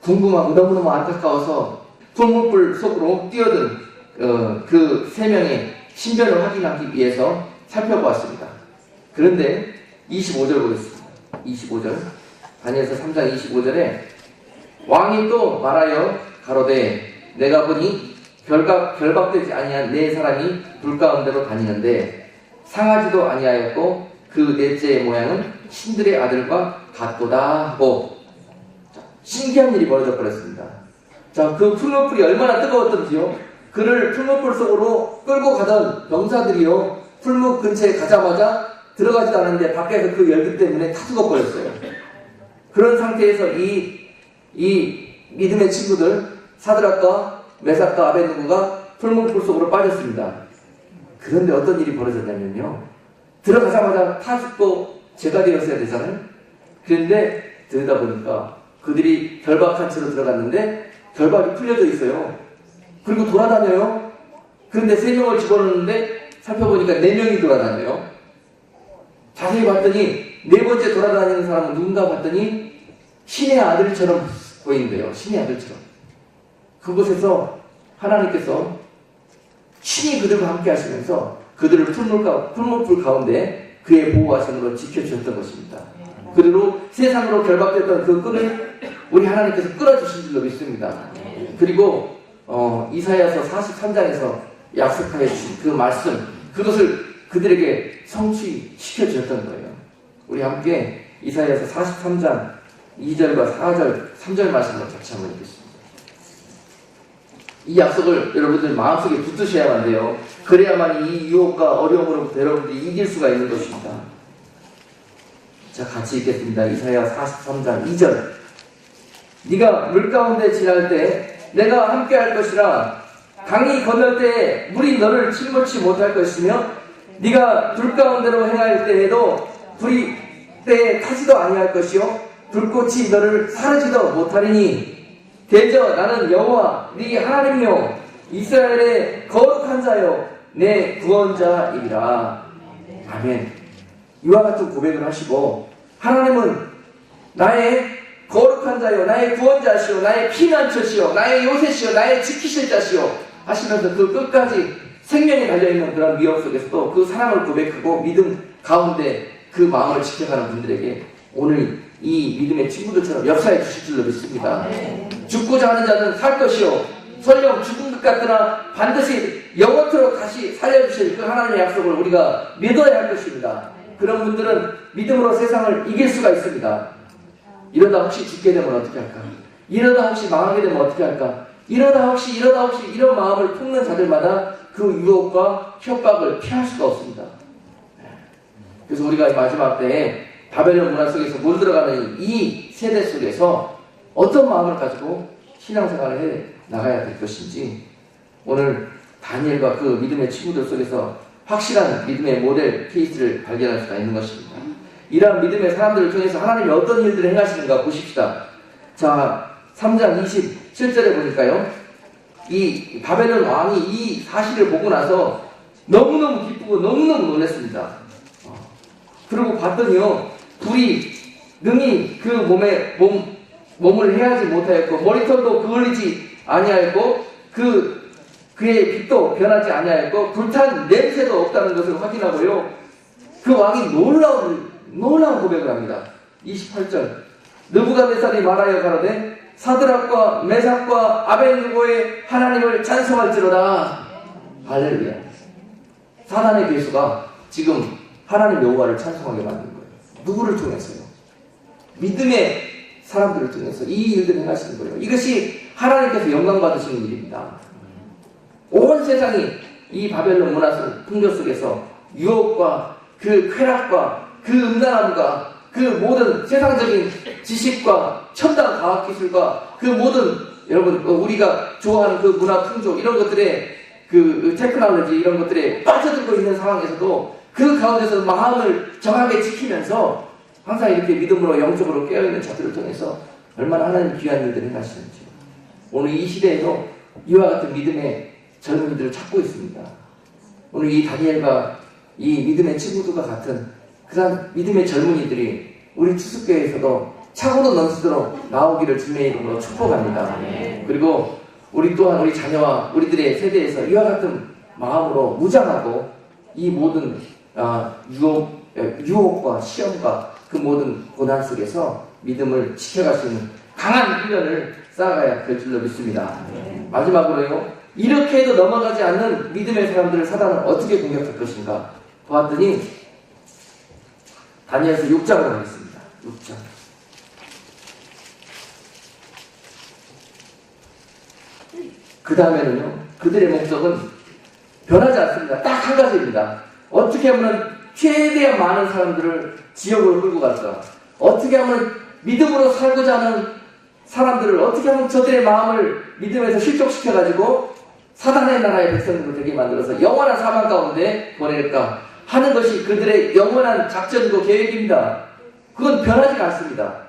궁금하고 너무너무 안타까워서 풀무불 속으로 뛰어든 그 3명의 신변을 확인하기 위해서 살펴보았습니다. 그런데 25절 보겠습니다. 25절 다니엘서 3장 25절에 왕이 또 말하여 가로되 내가 보니 결박되지 아니한 4사람이 불 가운데로 다니는데 상하지도 아니하였고 그 넷째의 모양은 신들의 아들과 같도다 하고 신기한 일이 벌어져 버렸습니다. 자, 그 풀무불이 얼마나 뜨거웠던지요. 그를 풀무불 속으로 끌고 가던 병사들이요 풀무 근처에 가자마자 들어가지도 않았는데 밖에서 그 열기 때문에 다 죽어버렸어요. 그런 상태에서 이 믿음의 친구들 사드락과 메삭과 아벳느고가 풀무불 속으로 빠졌습니다. 그런데 어떤 일이 벌어졌냐면요, 들어가자마자 타 죽고 죄가 되었어야 되잖아요. 그런데 들여다보니까 그들이 결박한 채로 들어갔는데 결박이 풀려져 있어요. 그리고 돌아다녀요. 그런데 3명을 집어넣는데 살펴보니까 4명이 돌아다녀요. 자세히 봤더니 4번째 돌아다니는 사람은 누군가 봤더니 신의 아들처럼 보이는데요. 신의 아들처럼. 그곳에서 하나님께서 신이 그들과 함께 하시면서 그들을 풀무불 가운데 그의 보호하심으로 지켜주셨던 것입니다. 그리고 세상으로 결박됐던 그 끈을 우리 하나님께서 끌어주신 줄로 믿습니다. 그리고 이사야서 43장에서 약속하여 주신 그 말씀, 그것을 그들에게 성취시켜 주셨던 거예요. 우리 함께 이사야서 43장 2절과 4절, 3절 말씀을 같이 한번 읽겠습니다. 이 약속을 여러분들 마음속에 붙드셔야만 돼요. 그래야만 이 유혹과 어려움으로부터 여러분들이 이길 수가 있는 것입니다. 자, 같이 읽겠습니다. 이사야 43장 2절. 네가 물 가운데 지날 때 내가 함께 할 것이라. 강이 건널 때에 물이 너를 침몰치 못할 것이며 네가 불 가운데로 행할 때에도 불이 때에 타지도 아니할 것이요 불꽃이 너를 사르지도 못하리니 대저 나는 여호와 네 하나님이요 이스라엘의 거룩한 자요 내 구원자이라. 아멘. 이와 같은 고백을 하시고 하나님은 나의 거룩한 자요 나의 구원자시요 나의 피난처시요 나의 요새시요 나의 지키실 자시요 하시면서 그 끝까지 생명이 달려있는 그런 위협 속에서도 그 사랑을 고백하고 믿음 가운데 그 마음을 지켜가는 분들에게 오늘 이 믿음의 친구들처럼 역사해 주실 줄로 믿습니다. 죽고자 하는 자는 살 것이요 설령 죽은 것 같으나 반드시 영원토록 다시 살려주실 그 하나님의 약속을 우리가 믿어야 할 것입니다. 그런 분들은 믿음으로 세상을 이길 수가 있습니다. 이러다 혹시 죽게 되면 어떻게 할까? 이러다 혹시 망하게 되면 어떻게 할까? 이러다 혹시 이런 마음을 품는 자들마다 그 유혹과 협박을 피할 수가 없습니다. 그래서 우리가 마지막 때에 바벨론 문화 속에서 물들어가는 이 세대 속에서 어떤 마음을 가지고 신앙생활을 해 나가야 될 것인지 오늘 다니엘과 그 믿음의 친구들 속에서 확실한 믿음의 모델 케이스를 발견할 수가 있는 것입니다. 이러한 믿음의 사람들을 통해서 하나님이 어떤 일들을 행하시는가 보십시다. 자, 3장 27절에 보니까요, 이 바벨론 왕이 이 사실을 보고 나서 너무너무 기쁘고 너무너무 놀랐습니다. 그리고 봤더니요, 불이 능히 그 몸을 해하지 못하였고 머리털도 그을리지 아니하였고 그의 빛도 변하지 아니하였고 불탄 냄새도 없다는 것을 확인하고요, 그 왕이 놀라운 고백을 합니다. 28절. 느부갓네살이 말하여 가로되 사드락과 메삭과 아벳느고의 하나님을 찬송할지로다. 할렐루야. 사단의 괴수가 지금 하나님 여호와를 찬송하게 만든 거예요. 누구를 통해서요? 믿음의 사람들을 통해서 이 일들을 행하시는 거예요. 이것이 하나님께서 영광 받으시는 일입니다. 온 세상이 이 바벨론 문화 속 풍조 속에서 유혹과 그 쾌락과 그 음란함과 그 모든 세상적인 지식과 첨단 과학기술과 그 모든 여러분 우리가 좋아하는 그 문화 풍조 이런 것들에 그 테크놀로지 이런 것들에 빠져들고 있는 상황에서도 그 가운데서 마음을 정하게 지키면서 항상 이렇게 믿음으로 영적으로 깨어있는 자들을 통해서 얼마나 하나님 귀한 일들을 행하시는지 오늘 이 시대에도 이와 같은 믿음의 젊은이들을 찾고 있습니다. 오늘 이 다니엘과 이 믿음의 친구들과 같은 그런 믿음의 젊은이들이 우리 추수교회에서도 차고도 넘치도록 나오기를 주님의 이름으로 축복합니다. 그리고 우리 또한 우리 자녀와 우리들의 세대에서 이와 같은 마음으로 무장하고 이 모든 유혹과 시험과 그 모든 고난 속에서 믿음을 지켜가시는 강한 훈련을 쌓아가야 될 줄로 믿습니다. 마지막으로요, 이렇게 해도 넘어가지 않는 믿음의 사람들을 사단은 어떻게 공격할 것인가 보았더니 다니엘서 6장으로 가겠습니다. 6장. 그 다음에는요, 그들의 목적은 변하지 않습니다. 딱 한 가지입니다. 어떻게 하면 최대한 많은 사람들을 지옥으로 끌고 갈까? 어떻게 하면 믿음으로 살고자 하는 사람들을 어떻게 하면 저들의 마음을 믿음에서 실족시켜가지고 사단의 나라의 백성으로 되게 만들어서 영원한 사망 가운데 보낼까 하는 것이 그들의 영원한 작전이고 계획입니다. 그건 변하지가 않습니다.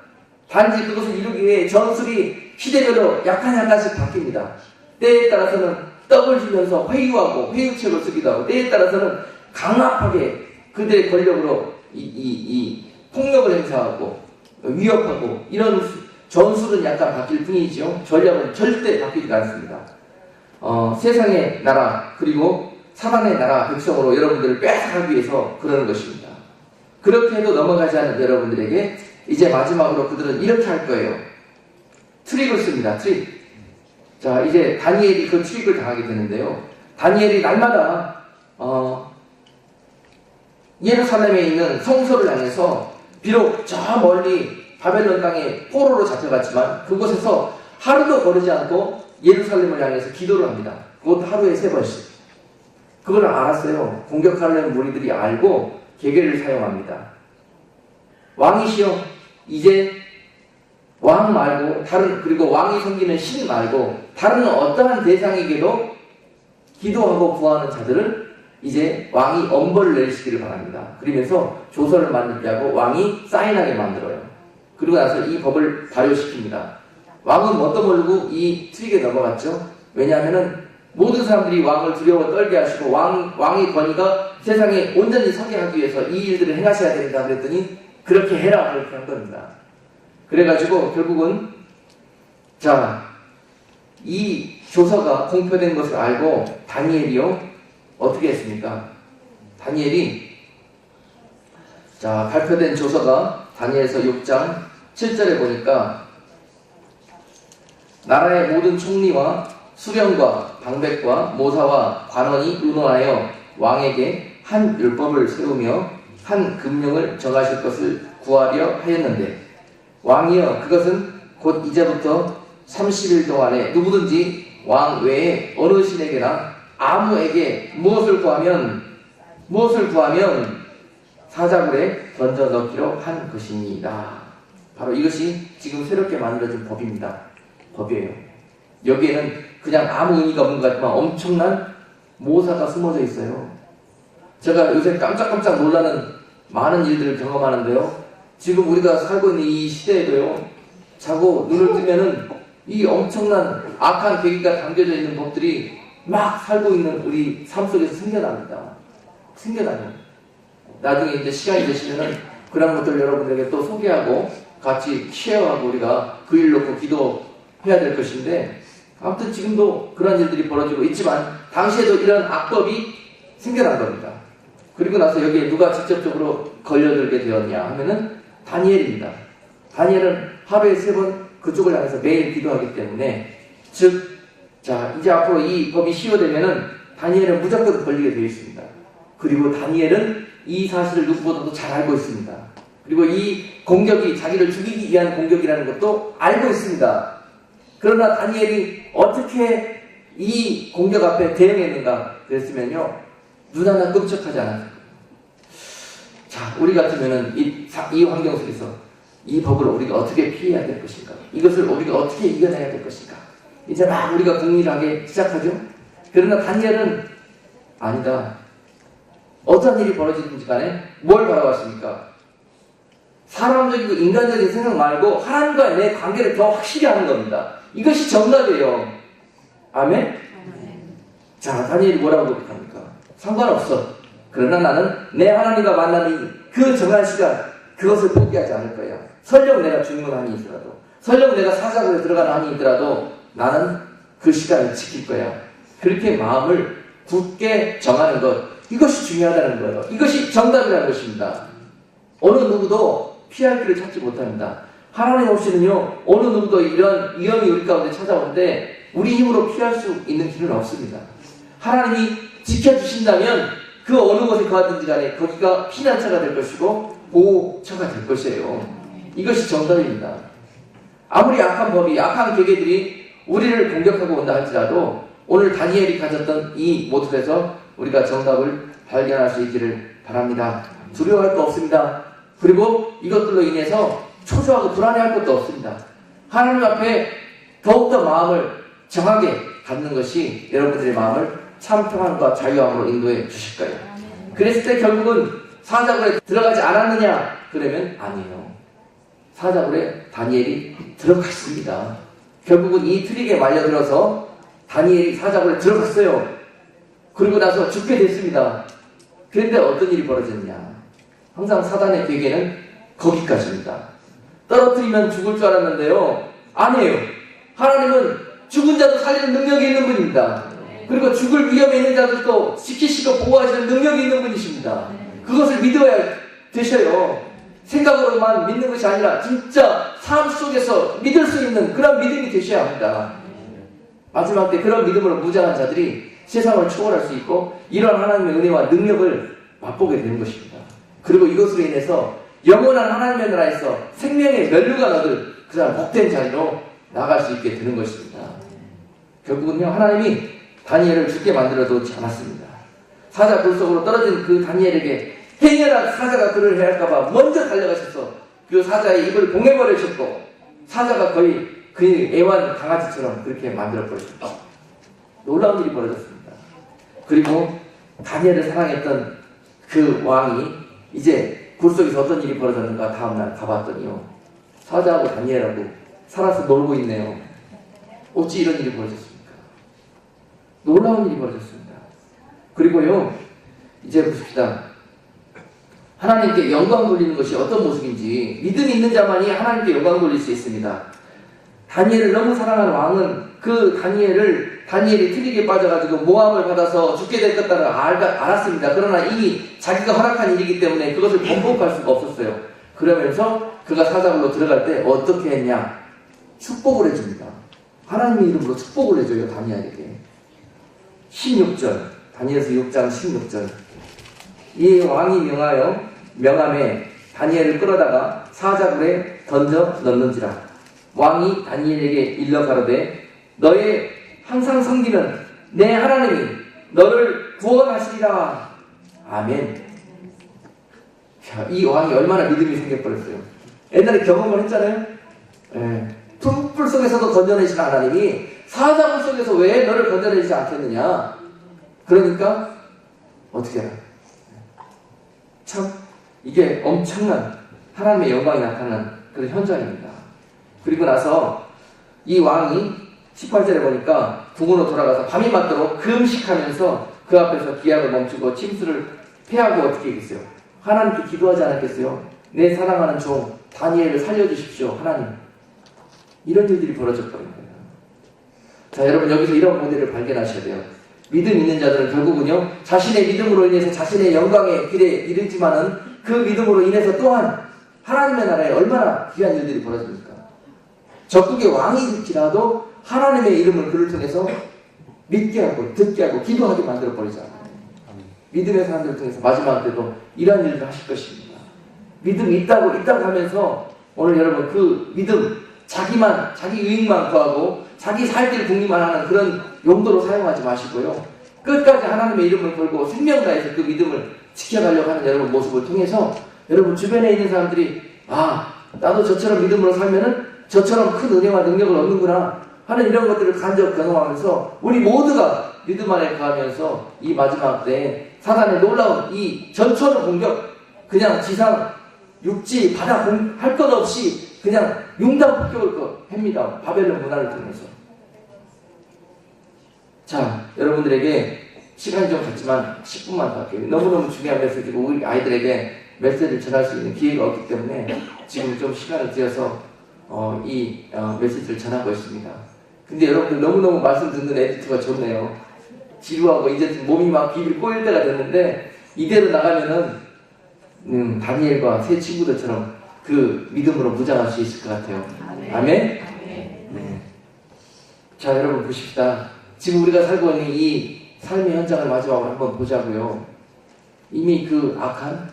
단지 그것을 이루기 위해 전술이 시대별로 약간씩 바뀝니다. 때에 따라서는 떡을 주면서 회유하고 회유책을 쓰기도 하고, 때에 따라서는 강압하게 그들의 권력으로 폭력을 행사하고 위협하고, 이런 전술은 약간 바뀔 뿐이지요. 전략은 절대 바뀌지 않습니다. 세상의 나라 그리고 사단의 나라 백성으로 여러분들을 뺏어가기 위해서 그러는 것입니다. 그렇게 해도 넘어가지 않은 여러분들에게 이제 마지막으로 그들은 이렇게 할 거예요. 트릭을 씁니다. 트릭. 자, 이제 다니엘이 그 트릭을 당하게 되는데요. 다니엘이 날마다 예루살렘에 있는 성소를 향해서 비록 저 멀리 바벨론 땅에 포로로 잡혀갔지만 그곳에서 하루도 거르지 않고 예루살렘을 향해서 기도를 합니다. 그것도 하루에 3번씩. 그걸 알았어요. 공격하려는 무리들이 알고 계계를 사용합니다. 왕이시여, 이제 왕 말고 그리고 왕이 섬기는 신 말고 다른 어떠한 대상에게도 기도하고 구하는 자들을 이제 왕이 엄벌을 내리시기를 바랍니다. 그러면서 조서를 만들게 하고 왕이 사인하게 만들어요. 그리고 나서 이 법을 발효시킵니다. 왕은 뭣도 모르고 이 트릭에 넘어갔죠. 왜냐하면 모든 사람들이 왕을 두려워 떨게 하시고 왕의 권위가 세상에 온전히 서게 하기 위해서 이 일들을 행하셔야 된다 그랬더니 그렇게 해라 그렇게 한 겁니다. 그래가지고 결국은 이 조서가 공표된 것을 알고 다니엘이요 어떻게 했습니까? 다니엘이 발표된 조서가 다니엘서 6장 7절에 보니까 나라의 모든 총리와 수령과 방백과 모사와 관원이 의논하여 왕에게 한 율법을 세우며 한 금령을 정하실 것을 구하려 하였는데, 왕이여, 그것은 곧 이제부터 30일 동안에 누구든지 왕 외에 어느 신에게나 아무에게 무엇을 구하면 사자굴에 던져 넣기로 한 것입니다. 바로 이것이 지금 새롭게 만들어진 법입니다. 법이에요. 여기에는 그냥 아무 의미가 없는 것 같지만 엄청난 모사가 숨어져 있어요. 제가 요새 깜짝깜짝 놀라는 많은 일들을 경험하는데요. 지금 우리가 살고 있는 이 시대에도요, 자고 눈을 뜨면은 이 엄청난 악한 계기가 담겨져 있는 법들이 막 살고 있는 우리 삶 속에서 생겨납니다. 생겨나요. 나중에 이제 시간이 되시면은 그런 것들 여러분들에게 또 소개하고 같이 쉐어하고 우리가 그 일 놓고 기도해야 될 것인데, 아무튼 지금도 그런 일들이 벌어지고 있지만 당시에도 이런 악법이 생겨난 겁니다. 그리고 나서 여기에 누가 직접적으로 걸려들게 되었냐 하면은 다니엘입니다. 다니엘은 하루에 3번 그쪽을 향해서 매일 기도하기 때문에, 즉, 이제 앞으로 이 법이 시효되면은 다니엘은 무조건 걸리게 되어 있습니다. 그리고 다니엘은 이 사실을 누구보다도 잘 알고 있습니다. 그리고 이 공격이 자기를 죽이기 위한 공격이라는 것도 알고 있습니다. 그러나 다니엘이 어떻게 이 공격 앞에 대응했는가 그랬으면요, 눈 하나 끔찍하지 않았어요. 우리 같으면은 이 환경 속에서 이 법을 우리가 어떻게 피해야 될 것인가, 이것을 우리가 어떻게 이겨내야 될 것인가, 이제 막 우리가 궁리하게 시작하죠. 그러나 다니엘은 아니다. 어떤 일이 벌어지든지 간에 뭘 바라봤습니까? 사람적이고 인간적인 생각 말고 하나님과의 내 관계를 더 확실히 하는 겁니다. 이것이 정답이에요. 아멘? 자, 다니엘이 뭐라고 고백합니까? 상관없어. 그러나 나는 내 하나님과 만나는 그 정한 시간, 그것을 포기하지 않을 거야. 설령 내가 죽는 한이 있더라도, 설령 내가 사자굴에 들어가는 한이 있더라도 나는 그 시간을 지킬 거야. 그렇게 마음을 굳게 정하는 것, 이것이 중요하다는 거예요. 이것이 정답이라는 것입니다. 어느 누구도 피할 길을 찾지 못합니다. 하나님 없이는요, 어느 누구도 이런 위험이 우리 가운데 찾아오는데 우리 힘으로 피할 수 있는 길은 없습니다. 하나님이 지켜주신다면 그 어느 곳에 가든지 간에 거기가 피난처가 될 것이고 보호처가 될 것이에요. 이것이 정답입니다. 아무리 악한 법이, 악한 계계들이 우리를 공격하고 온다 할지라도 오늘 다니엘이 가졌던 이 모습에서 우리가 정답을 발견할 수 있기를 바랍니다. 두려워할 거 없습니다. 그리고 이것들로 인해서 초조하고 불안해할 것도 없습니다. 하나님 앞에 더욱더 마음을 정하게 갖는 것이 여러분들의 마음을 참 평안과 자유함으로 인도해 주실 거예요. 그랬을 때 결국은 사자굴에 들어가지 않았느냐? 그러면 아니에요. 사자굴에 다니엘이 들어갔습니다. 결국은 이 트릭에 말려들어서 다니엘이 사자굴에 들어갔어요. 그리고 나서 죽게 됐습니다. 그런데 어떤 일이 벌어졌냐? 항상 사단의 계계는 거기까지입니다. 떨어뜨리면 죽을 줄 알았는데요. 아니에요. 하나님은 죽은 자도 살리는 능력이 있는 분입니다. 그리고 죽을 위험에 있는 자들도 지키시고 보호하시는 능력이 있는 분이십니다. 그것을 믿어야 되셔요. 생각으로만 믿는 것이 아니라 진짜 삶 속에서 믿을 수 있는 그런 믿음이 되셔야 합니다. 마지막 때 그런 믿음으로 무장한 자들이 세상을 초월할 수 있고 이런 하나님의 은혜와 능력을 맛보게 되는 것입니다. 그리고 이것으로 인해서 영원한 하나님의 나라에서 생명의 면류관 얻을 그 사람 복된 자리로 나갈 수 있게 되는 것입니다. 결국은요, 하나님이 다니엘을 죽게 만들어 두지 않았습니다. 사자 굴 속으로 떨어진 그 다니엘에게 행여나 사자가 그를 해할까봐 먼저 달려가셔서 그 사자의 입을 봉해버리셨고 사자가 거의 그 애완 강아지처럼 그렇게 만들어버리셨죠. 놀라운 일이 벌어졌습니다. 그리고 다니엘을 사랑했던 그 왕이 이제 굴 속에서 어떤 일이 벌어졌는가 다음날 가봤더니요, 사자하고 다니엘하고 살아서 놀고 있네요. 어찌 이런 일이 벌어졌습니까? 놀라운 일이 벌어졌습니다. 그리고요, 이제 보십시다. 하나님께 영광 돌리는 것이 어떤 모습인지 믿음이 있는 자만이 하나님께 영광 돌릴 수 있습니다. 다니엘을 너무 사랑하는 왕은 그 다니엘이 트릭에 빠져가지고 모함을 받아서 죽게 될 것다는 알았습니다. 그러나 이미 자기가 허락한 일이기 때문에 그것을 번복할 수가 없었어요. 그러면서 그가 사자굴로 들어갈 때 어떻게 했냐? 축복을 해줍니다. 하나님의 이름으로 축복을 해줘요, 다니엘에게. 16절, 다니엘서 6장 16절. 이 왕이 명함에 다니엘을 끌어다가 사자굴에 던져 넣는지라. 왕이 다니엘에게 일러 가로되 너의 항상 섬기는 내 하나님이 너를 구원하시리라. 아멘. 자, 이 왕이 얼마나 믿음이 생겨버렸어요. 옛날에 경험을 했잖아요. 풀 속에서도 건져내시는 하나님이 사자굴 속에서 왜 너를 건져내지 않겠느냐. 그러니까 어떻게 해요? 참 이게 엄청난 하나님의 영광이 나타나는 그런 현장입니다. 그리고 나서 이 왕이 18절에 보니까 궁으로 돌아가서 밤이 맞도록 금식하면서 그 앞에서 기약을 멈추고 침수를 패하고 어떻게 했겠어요? 하나님께 기도하지 않았겠어요? 내 사랑하는 종 다니엘을 살려주십시오, 하나님. 이런 일들이 벌어졌거든요. 자, 여러분 여기서 이런 모델을 발견하셔야 돼요. 믿음 있는 자들은 결국은요, 자신의 믿음으로 인해서 자신의 영광의 길에 이르지만은 그 믿음으로 인해서 또한 하나님의 나라에 얼마나 귀한 일들이 벌어집니까? 적국의 왕이 될지라도 하나님의 이름을 그를 통해서 믿게 하고 듣게 하고 기도하게 만들어버리잖아요. 믿음의 사람들을 통해서 마지막 때도 이러한 일을 하실 것입니다. 믿음이 있다고 하면서 오늘 여러분 그 믿음, 자기 유익만 구하고 자기 살 길 궁리만 하는 그런 용도로 사용하지 마시고요. 끝까지 하나님의 이름을 걸고 생명 다해서 그 믿음을 지켜가려고 하는 여러분 모습을 통해서 여러분 주변에 있는 사람들이 나도 저처럼 믿음으로 살면은 저처럼 큰 은혜와 능력을 얻는구나 하는 이런 것들을 간접 경험하면서 우리 모두가 믿음 안에 거하면서 이 마지막 때에 사단의 놀라운 이 전천후 공격, 그냥 지상, 육지, 바다 할 것 없이 그냥 융단 폭격을 합니다. 바벨론 문화를 통해서. 자, 여러분들에게 시간이 좀 갔지만 10분만 더 할게요. 너무너무 중요한 메시지고 우리 아이들에게 메시지를 전할 수 있는 기회가 없기 때문에 지금 좀 시간을 들여서 이 메시지를 전하고 있습니다. 근데 여러분들 너무너무 말씀 듣는 에디터가 좋네요. 지루하고 이제 몸이 막 비빌 꼬일 때가 됐는데 이대로 나가면은 다니엘과 새 친구들처럼 그 믿음으로 무장할 수 있을 것 같아요. 아멘? 네. 자, 여러분 보십시다. 지금 우리가 살고 있는 이 삶의 현장을 마지막으로 한번 보자고요. 이미 그 악한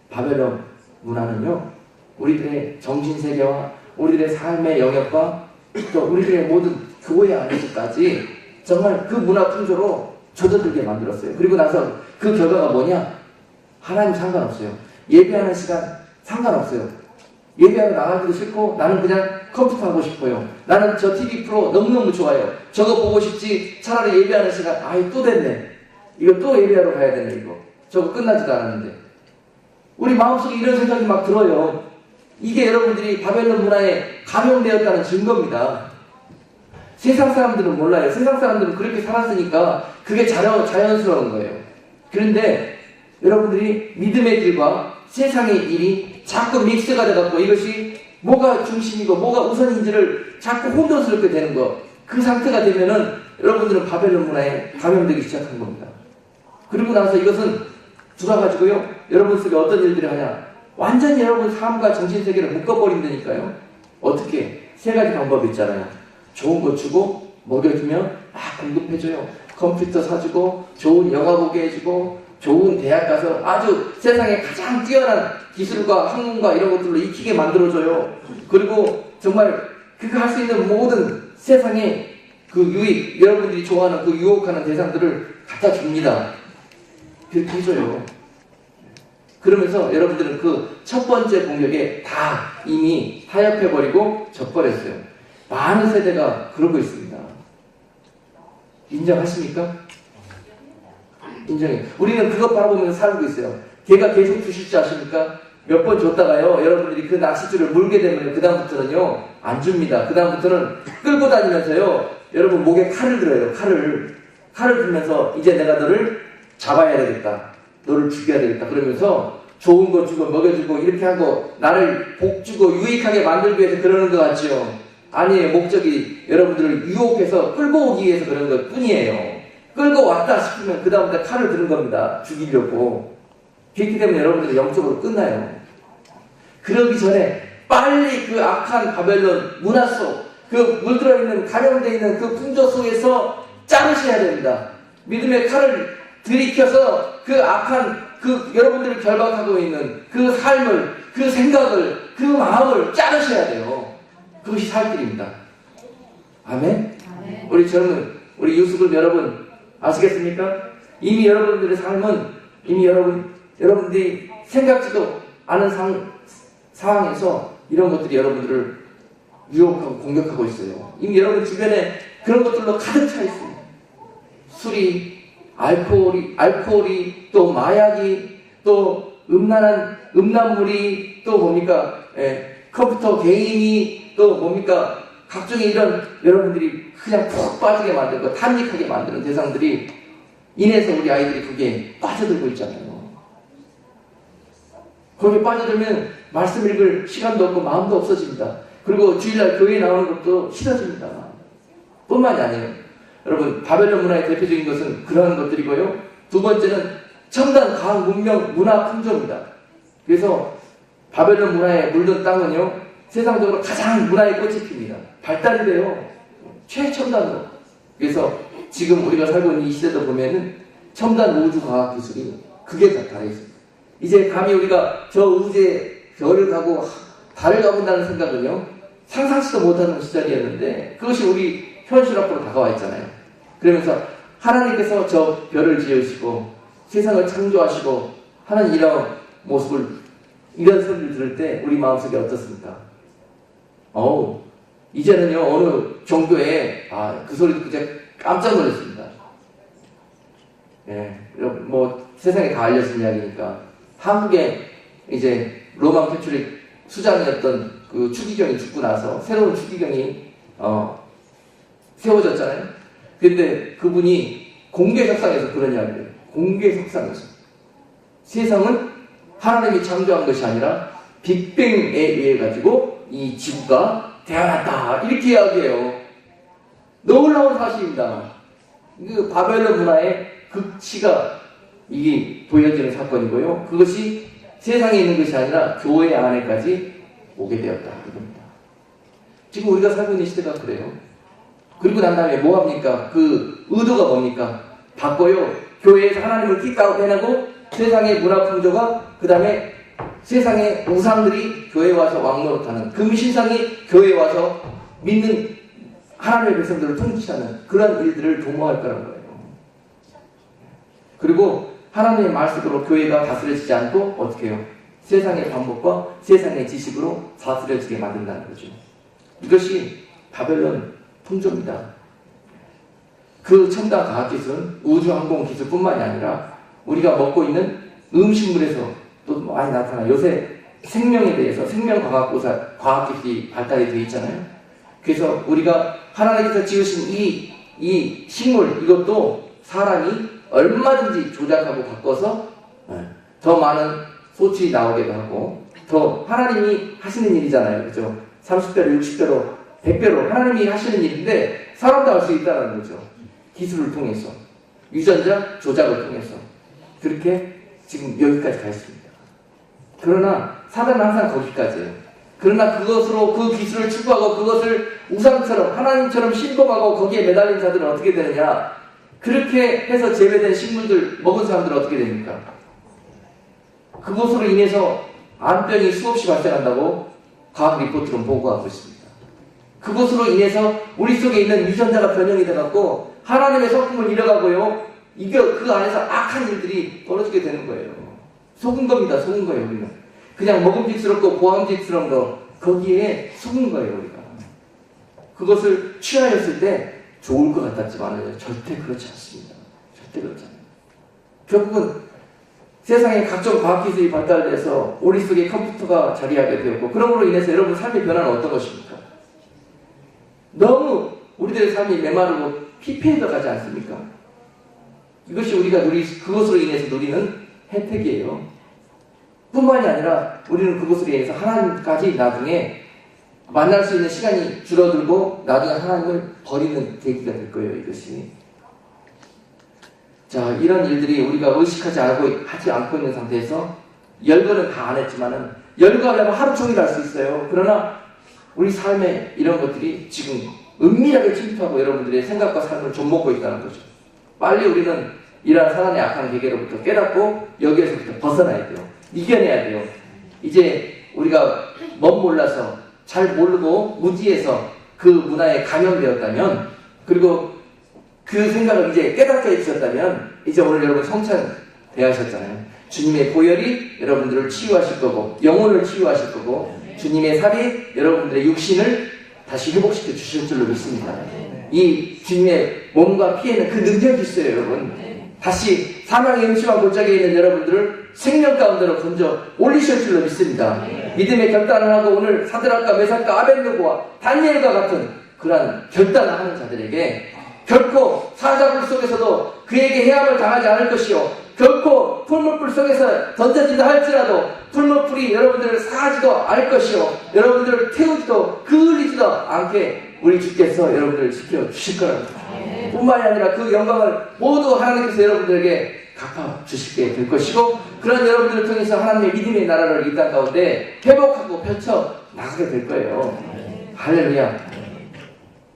바벨론 문화는요, 우리들의 정신세계와 우리들의 삶의 영역과 또 우리들의 모든 교회 안에서까지 정말 그 문화 풍조로 젖어들게 만들었어요. 그리고 나서 그 결과가 뭐냐? 하나님 상관없어요. 예배하는 시간 상관없어요. 예배하러 나가기도 싫고 나는 그냥 컴퓨터 하고 싶어요. 나는 저 TV 프로 너무너무 좋아요. 저거 보고 싶지. 차라리 예배하는 시간 아이 또 됐네. 이거 또 예배하러 가야 되네. 이거 저거 끝나지도 않았는데 우리 마음속에 이런 생각이 막 들어요. 이게 여러분들이 바벨론 문화에 감염되었다는 증거입니다. 세상 사람들은 몰라요. 세상 사람들은 그렇게 살았으니까 그게 자연스러운 거예요. 그런데 여러분들이 믿음의 길과 세상의 일이 자꾸 믹스가 돼갖고 이것이 뭐가 중심이고 뭐가 우선인지를 자꾸 혼돈스럽게 되는 거. 그 상태가 되면은 여러분들은 바벨론 문화에 감염되기 시작한 겁니다. 그리고 나서 이것은 들어가지고요. 여러분 속에 어떤 일들이 하냐. 완전히 여러분 삶과 정신세계를 묶어버린다니까요. 어떻게? 세 가지 방법이 있잖아요. 좋은 거 주고 먹여주면 막 공급해줘요. 컴퓨터 사주고 좋은 영화 보게 해주고 좋은 대학 가서 아주 세상에 가장 뛰어난 기술과 학문과 이런 것들로 익히게 만들어줘요. 그리고 정말 그거 할 수 있는 모든 세상의 그 유익, 여러분들이 좋아하는 그 유혹하는 대상들을 갖다 줍니다. 그렇게 해줘요. 그러면서 여러분들은 그 첫 번째 공격에 다 이미 타협해버리고 져버렸어요. 많은 세대가 그러고 있습니다. 인정하십니까? 인정해요. 우리는 그것 바라보면서 살고 있어요. 걔가 계속 주실 줄 아십니까? 몇 번 줬다가요, 여러분들이 그 낚싯줄을 물게 되면 그 다음부터는요, 안 줍니다. 그 다음부터는 끌고 다니면서요, 여러분 목에 칼을 들어요. 칼을 들면서 이제 내가 너를 잡아야 되겠다. 너를 죽여야 되겠다. 그러면서 좋은 거 주고 먹여주고 이렇게 하고 나를 복주고 유익하게 만들기 위해서 그러는 것 같지요? 아니에요. 목적이 여러분들을 유혹해서 끌고 오기 위해서 그런 것 뿐이에요. 끌고 왔다 싶으면 그 다음부터 칼을 드는 겁니다. 죽이려고. 그렇기 때문에 여러분들이 영적으로 끝나요. 그러기 전에 빨리 그 악한 바벨론 문화 속, 그 물들어 있는 감염되어 있는 그 풍조 속에서 자르셔야 됩니다. 믿음의 칼을 들이켜서 그 악한 그 여러분들이 결박하고 있는 그 삶을, 그 생각을, 그 마음을 자르셔야 돼요. 그것이 살 길입니다. 아멘? 아멘. 우리 젊은 우리 유수들 여러분 아시겠습니까? 이미 여러분들의 삶은 이미 여러분들이 생각지도 않은 상황에서 이런 것들이 여러분들을 유혹하고 공격하고 있어요. 이미 여러분 주변에 그런 것들로 가득 차 있어요. 술이, 알코올이, 또 마약이, 또 음란물이, 또 뭡니까? 컴퓨터 게임이, 또 뭡니까? 각종의 이런 여러분들이 그냥 푹 빠지게 만들고 탐닉하게 만드는 대상들이 인해서 우리 아이들이 그게 빠져들고 있잖아요. 거기에 빠져들면 말씀 읽을 시간도 없고 마음도 없어집니다. 그리고 주일날 교회에 나오는 것도 싫어집니다. 뿐만이 아니에요. 여러분 바벨론 문화의 대표적인 것은 그러한 것들이고요. 두 번째는 첨단 과학 문명 문화 풍조입니다. 그래서 바벨론 문화에 물든 땅은요 세상적으로 가장 문화의 꽃이 핍니다. 발달이 돼요. 최첨단으로. 그래서 지금 우리가 살고 있는 이 시대도 보면은 첨단 우주 과학 기술이 그게 다 달해있습니다. 이제 감히 우리가 저 우주에 별을 가고 달을 가본다는 생각은요 상상치도 못하는 시절이었는데 그것이 우리 현실 앞으로 다가와 있잖아요. 그러면서 하나님께서 저 별을 지으시고 세상을 창조하시고 하는 이런 모습을 이런 소리를 들을 때 우리 마음속에 어떻습니까? 이제는요 어느 종교에 그 소리 듣고 제가 깜짝 놀랐습니다. 예, 뭐 세상에 다 알려진 이야기니까 한국에 이제 로마 캐톨릭 수장이었던 그 추기경이 죽고 나서 새로운 추기경이 세워졌잖아요. 근데 그분이 공개 석상에서 그런 이야기를 해요. 공개 석상에서 세상은 하나님이 창조한 것이 아니라 빅뱅에 의해 가지고 이 지구가 태어났다 이렇게 이야기해요. 놀라운 사실입니다. 그 바벨론 문화의 극치가 이게 보여지는 사건이고요. 그것이 세상에 있는 것이 아니라 교회 안에까지 오게 되었다 이겁니다. 지금 우리가 살고 있는 시대가 그래요. 그리고 난 다음에 뭐 합니까? 그 의도가 뭡니까? 바꿔요. 교회에서 하나님을 킥아웃 해내고 세상의 문화 풍조가 그 다음에 세상의 우상들이 교회에 와서 왕노릇하는 금신상이 교회에 와서 믿는 하나님의 백성들을 통치하는 그런 일들을 도모할 거라는 거예요. 그리고 하나님의 말씀으로 교회가 다스려지지 않고 어떻게 해요? 세상의 방법과 세상의 지식으로 다스려지게 만든다는 거죠. 이것이 바벨론 풍조입니다. 그 첨단 과학기술은 우주항공기술뿐만이 아니라 우리가 먹고 있는 음식물에서 또 많이 나타나요. 요새 생명에 대해서 생명과학기술이 발달이 되어 있잖아요. 그래서 우리가 하나님께서 지으신 이 식물 이것도 사람이 얼마든지 조작하고 바꿔서 더 많은 소출이 나오게 하고 더 하나님이 하시는 일이잖아요. 그죠? 30배로 60배로 100배로 하나님이 하시는 일인데 사람도 할 수 있다는 거죠. 기술을 통해서 유전자 조작을 통해서 그렇게 지금 여기까지 가 있습니다. 그러나 사단은 항상 거기까지예요. 그러나 그것으로 그 기술을 추구하고 그것을 우상처럼 하나님처럼 신봉하고 거기에 매달린 자들은 어떻게 되느냐? 그렇게 해서 재배된 식물들 먹은 사람들은 어떻게 됩니까? 그것으로 인해서 암병이 수없이 발생한다고 과학 리포트는 보고하고 있습니다. 그것으로 인해서 우리 속에 있는 유전자가 변형이 돼갖고 하나님의 성품을 잃어가고요. 그 안에서 악한 일들이 벌어지게 되는 거예요. 속은 겁니다. 속은 거예요. 우리는 그냥 먹음직스럽고 보암직스러운 거 거기에 속은 거예요. 우리가 그것을 취하였을 때 좋을 것 같았지만 절대 그렇지 않습니다. 절대 그렇지 않아요. 결국은 세상에 각종 과학기술이 발달돼서 우리 속에 컴퓨터가 자리하게 되었고 그러므로 인해서 여러분 삶의 변화는 어떤 것입니까? 너무 우리들의 삶이 메마르고 피폐해져 가지 않습니까? 이것이 우리가 그것으로 인해서 누리는 혜택이에요. 뿐만이 아니라 우리는 그것으로 인해서 하나님까지 나중에 만날 수 있는 시간이 줄어들고 나중에 하나님을 버리는 계기가 될 거예요. 이것이. 자, 이런 일들이 우리가 의식하지 하지 않고 있는 상태에서 열거는 다 안 했지만은 열거하려면 하루 종일 할 수 있어요. 그러나 우리 삶에 이런 것들이 지금 은밀하게 침투하고 여러분들의 생각과 삶을 좀먹고 있다는 거죠. 빨리 우리는 이러한 사단의 악한 계계로부터 깨닫고 여기에서부터 벗어나야 돼요. 이겨내야 돼요. 이제 우리가 멋몰라서 잘 모르고 무지해서 그 문화에 감염되었다면 그리고 그 생각을 이제 깨닫게 해주셨다면 이제 오늘 여러분 성찬 대하셨잖아요. 주님의 보혈이 여러분들을 치유하실 거고 영혼을 치유하실 거고 주님의 살이 여러분들의 육신을 다시 회복시켜 주실 줄로 믿습니다. 이 주님의 몸과 피에는 그 능력이 있어요. 여러분 다시 사망의 음침한 골짜기에 있는 여러분들을 생명 가운데로 건져 올리실 줄로 믿습니다. 믿음의 결단을 하고 오늘 사드락과 메삭과 아벳느고와 다니엘과 같은 그러한 결단을 하는 자들에게 결코 사자불 속에서도 그에게 해함을 당하지 않을 것이요 결코 풀무불 속에서 던져진다 할지라도 풀무불이 여러분들을 사하지도 않을 것이요 여러분들을 태우지도 그을리지도 않게 우리 주께서 여러분들을 지켜주실 거랍니다. 뿐만이 아니라 그 영광을 모두 하나님께서 여러분들에게 갚아주시게 될 것이고 그런 여러분들을 통해서 하나님의 믿음의 나라를 이 땅 가운데 회복하고 펼쳐 나가게 될 거예요. 할렐루야.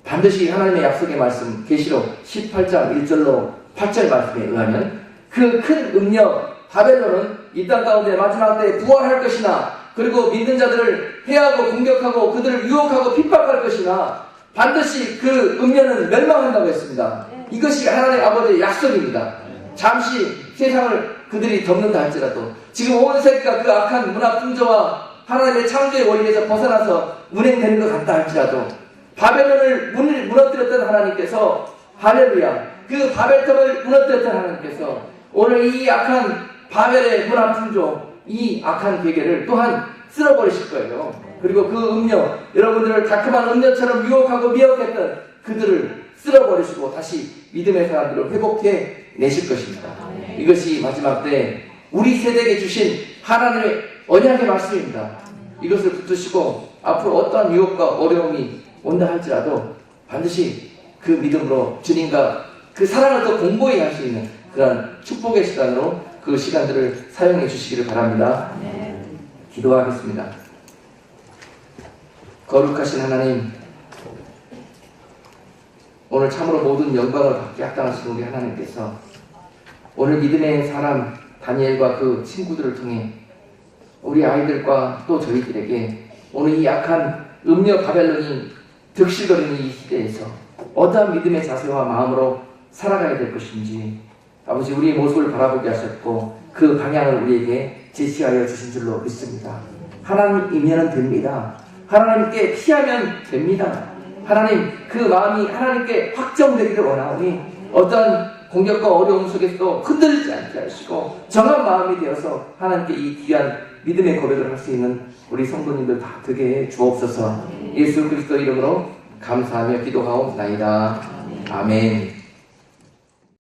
반드시 하나님의 약속의 말씀 계시록 18장 1절로 8절 말씀에 의하면 그 큰 음력 바벨론은 이 땅 가운데 마지막 때에 부활할 것이나 그리고 믿는 자들을 해하고 공격하고 그들을 유혹하고 핍박할 것이나 반드시 그 음녀는 멸망한다고 했습니다. 이것이 하나님의 아버지의 약속입니다. 잠시 세상을 그들이 덮는다 할지라도 지금 온 세계가 그 악한 문화 풍조와 하나님의 창조의 원리에서 벗어나서 운행되는 것 같다 할지라도 바벨론을 무너뜨렸던 하나님께서 할렐루야 그 바벨탑을 무너뜨렸던 하나님께서 오늘 이 악한 바벨의 문화 풍조, 이 악한 계계를 또한 쓸어버리실 거예요. 그리고 그 음료, 여러분들을 다크한 음료처럼 유혹하고 미혹했던 그들을 쓸어버리시고 다시 믿음의 사람들을 회복해 내실 것입니다. 이것이 마지막 때 우리 세대에게 주신 하나님의 언약의 말씀입니다. 이것을 붙드시고 앞으로 어떠한 유혹과 어려움이 온다 할지라도 반드시 그 믿음으로 주님과 그 사랑을 더 공고히 할 수 있는 그런 축복의 시간으로 그 시간들을 사용해 주시기를 바랍니다. 기도하겠습니다. 거룩하신 하나님, 오늘 참으로 모든 영광을 받게 합당하신 우리 하나님께서 오늘 믿음의 사람 다니엘과 그 친구들을 통해 우리 아이들과 또 저희들에게 오늘 이 약한 음녀 바벨론이 득실거리는 이 시대에서 어떠한 믿음의 자세와 마음으로 살아가야 될 것인지 아버지 우리의 모습을 바라보게 하셨고 그 방향을 우리에게 제시하여 주신 줄로 믿습니다. 하나님이면 됩니다. 하나님께 피하면 됩니다. 하나님 그 마음이 하나님께 확정되기를 원하오니 어떤 공격과 어려움 속에서도 흔들리지 않게 하시고 정한 마음이 되어서 하나님께 이 귀한 믿음의 고백을 할 수 있는 우리 성도님들 다 되게 해 주옵소서. 예수 그리스도 이름으로 감사하며 기도하옵나이다. 아멘.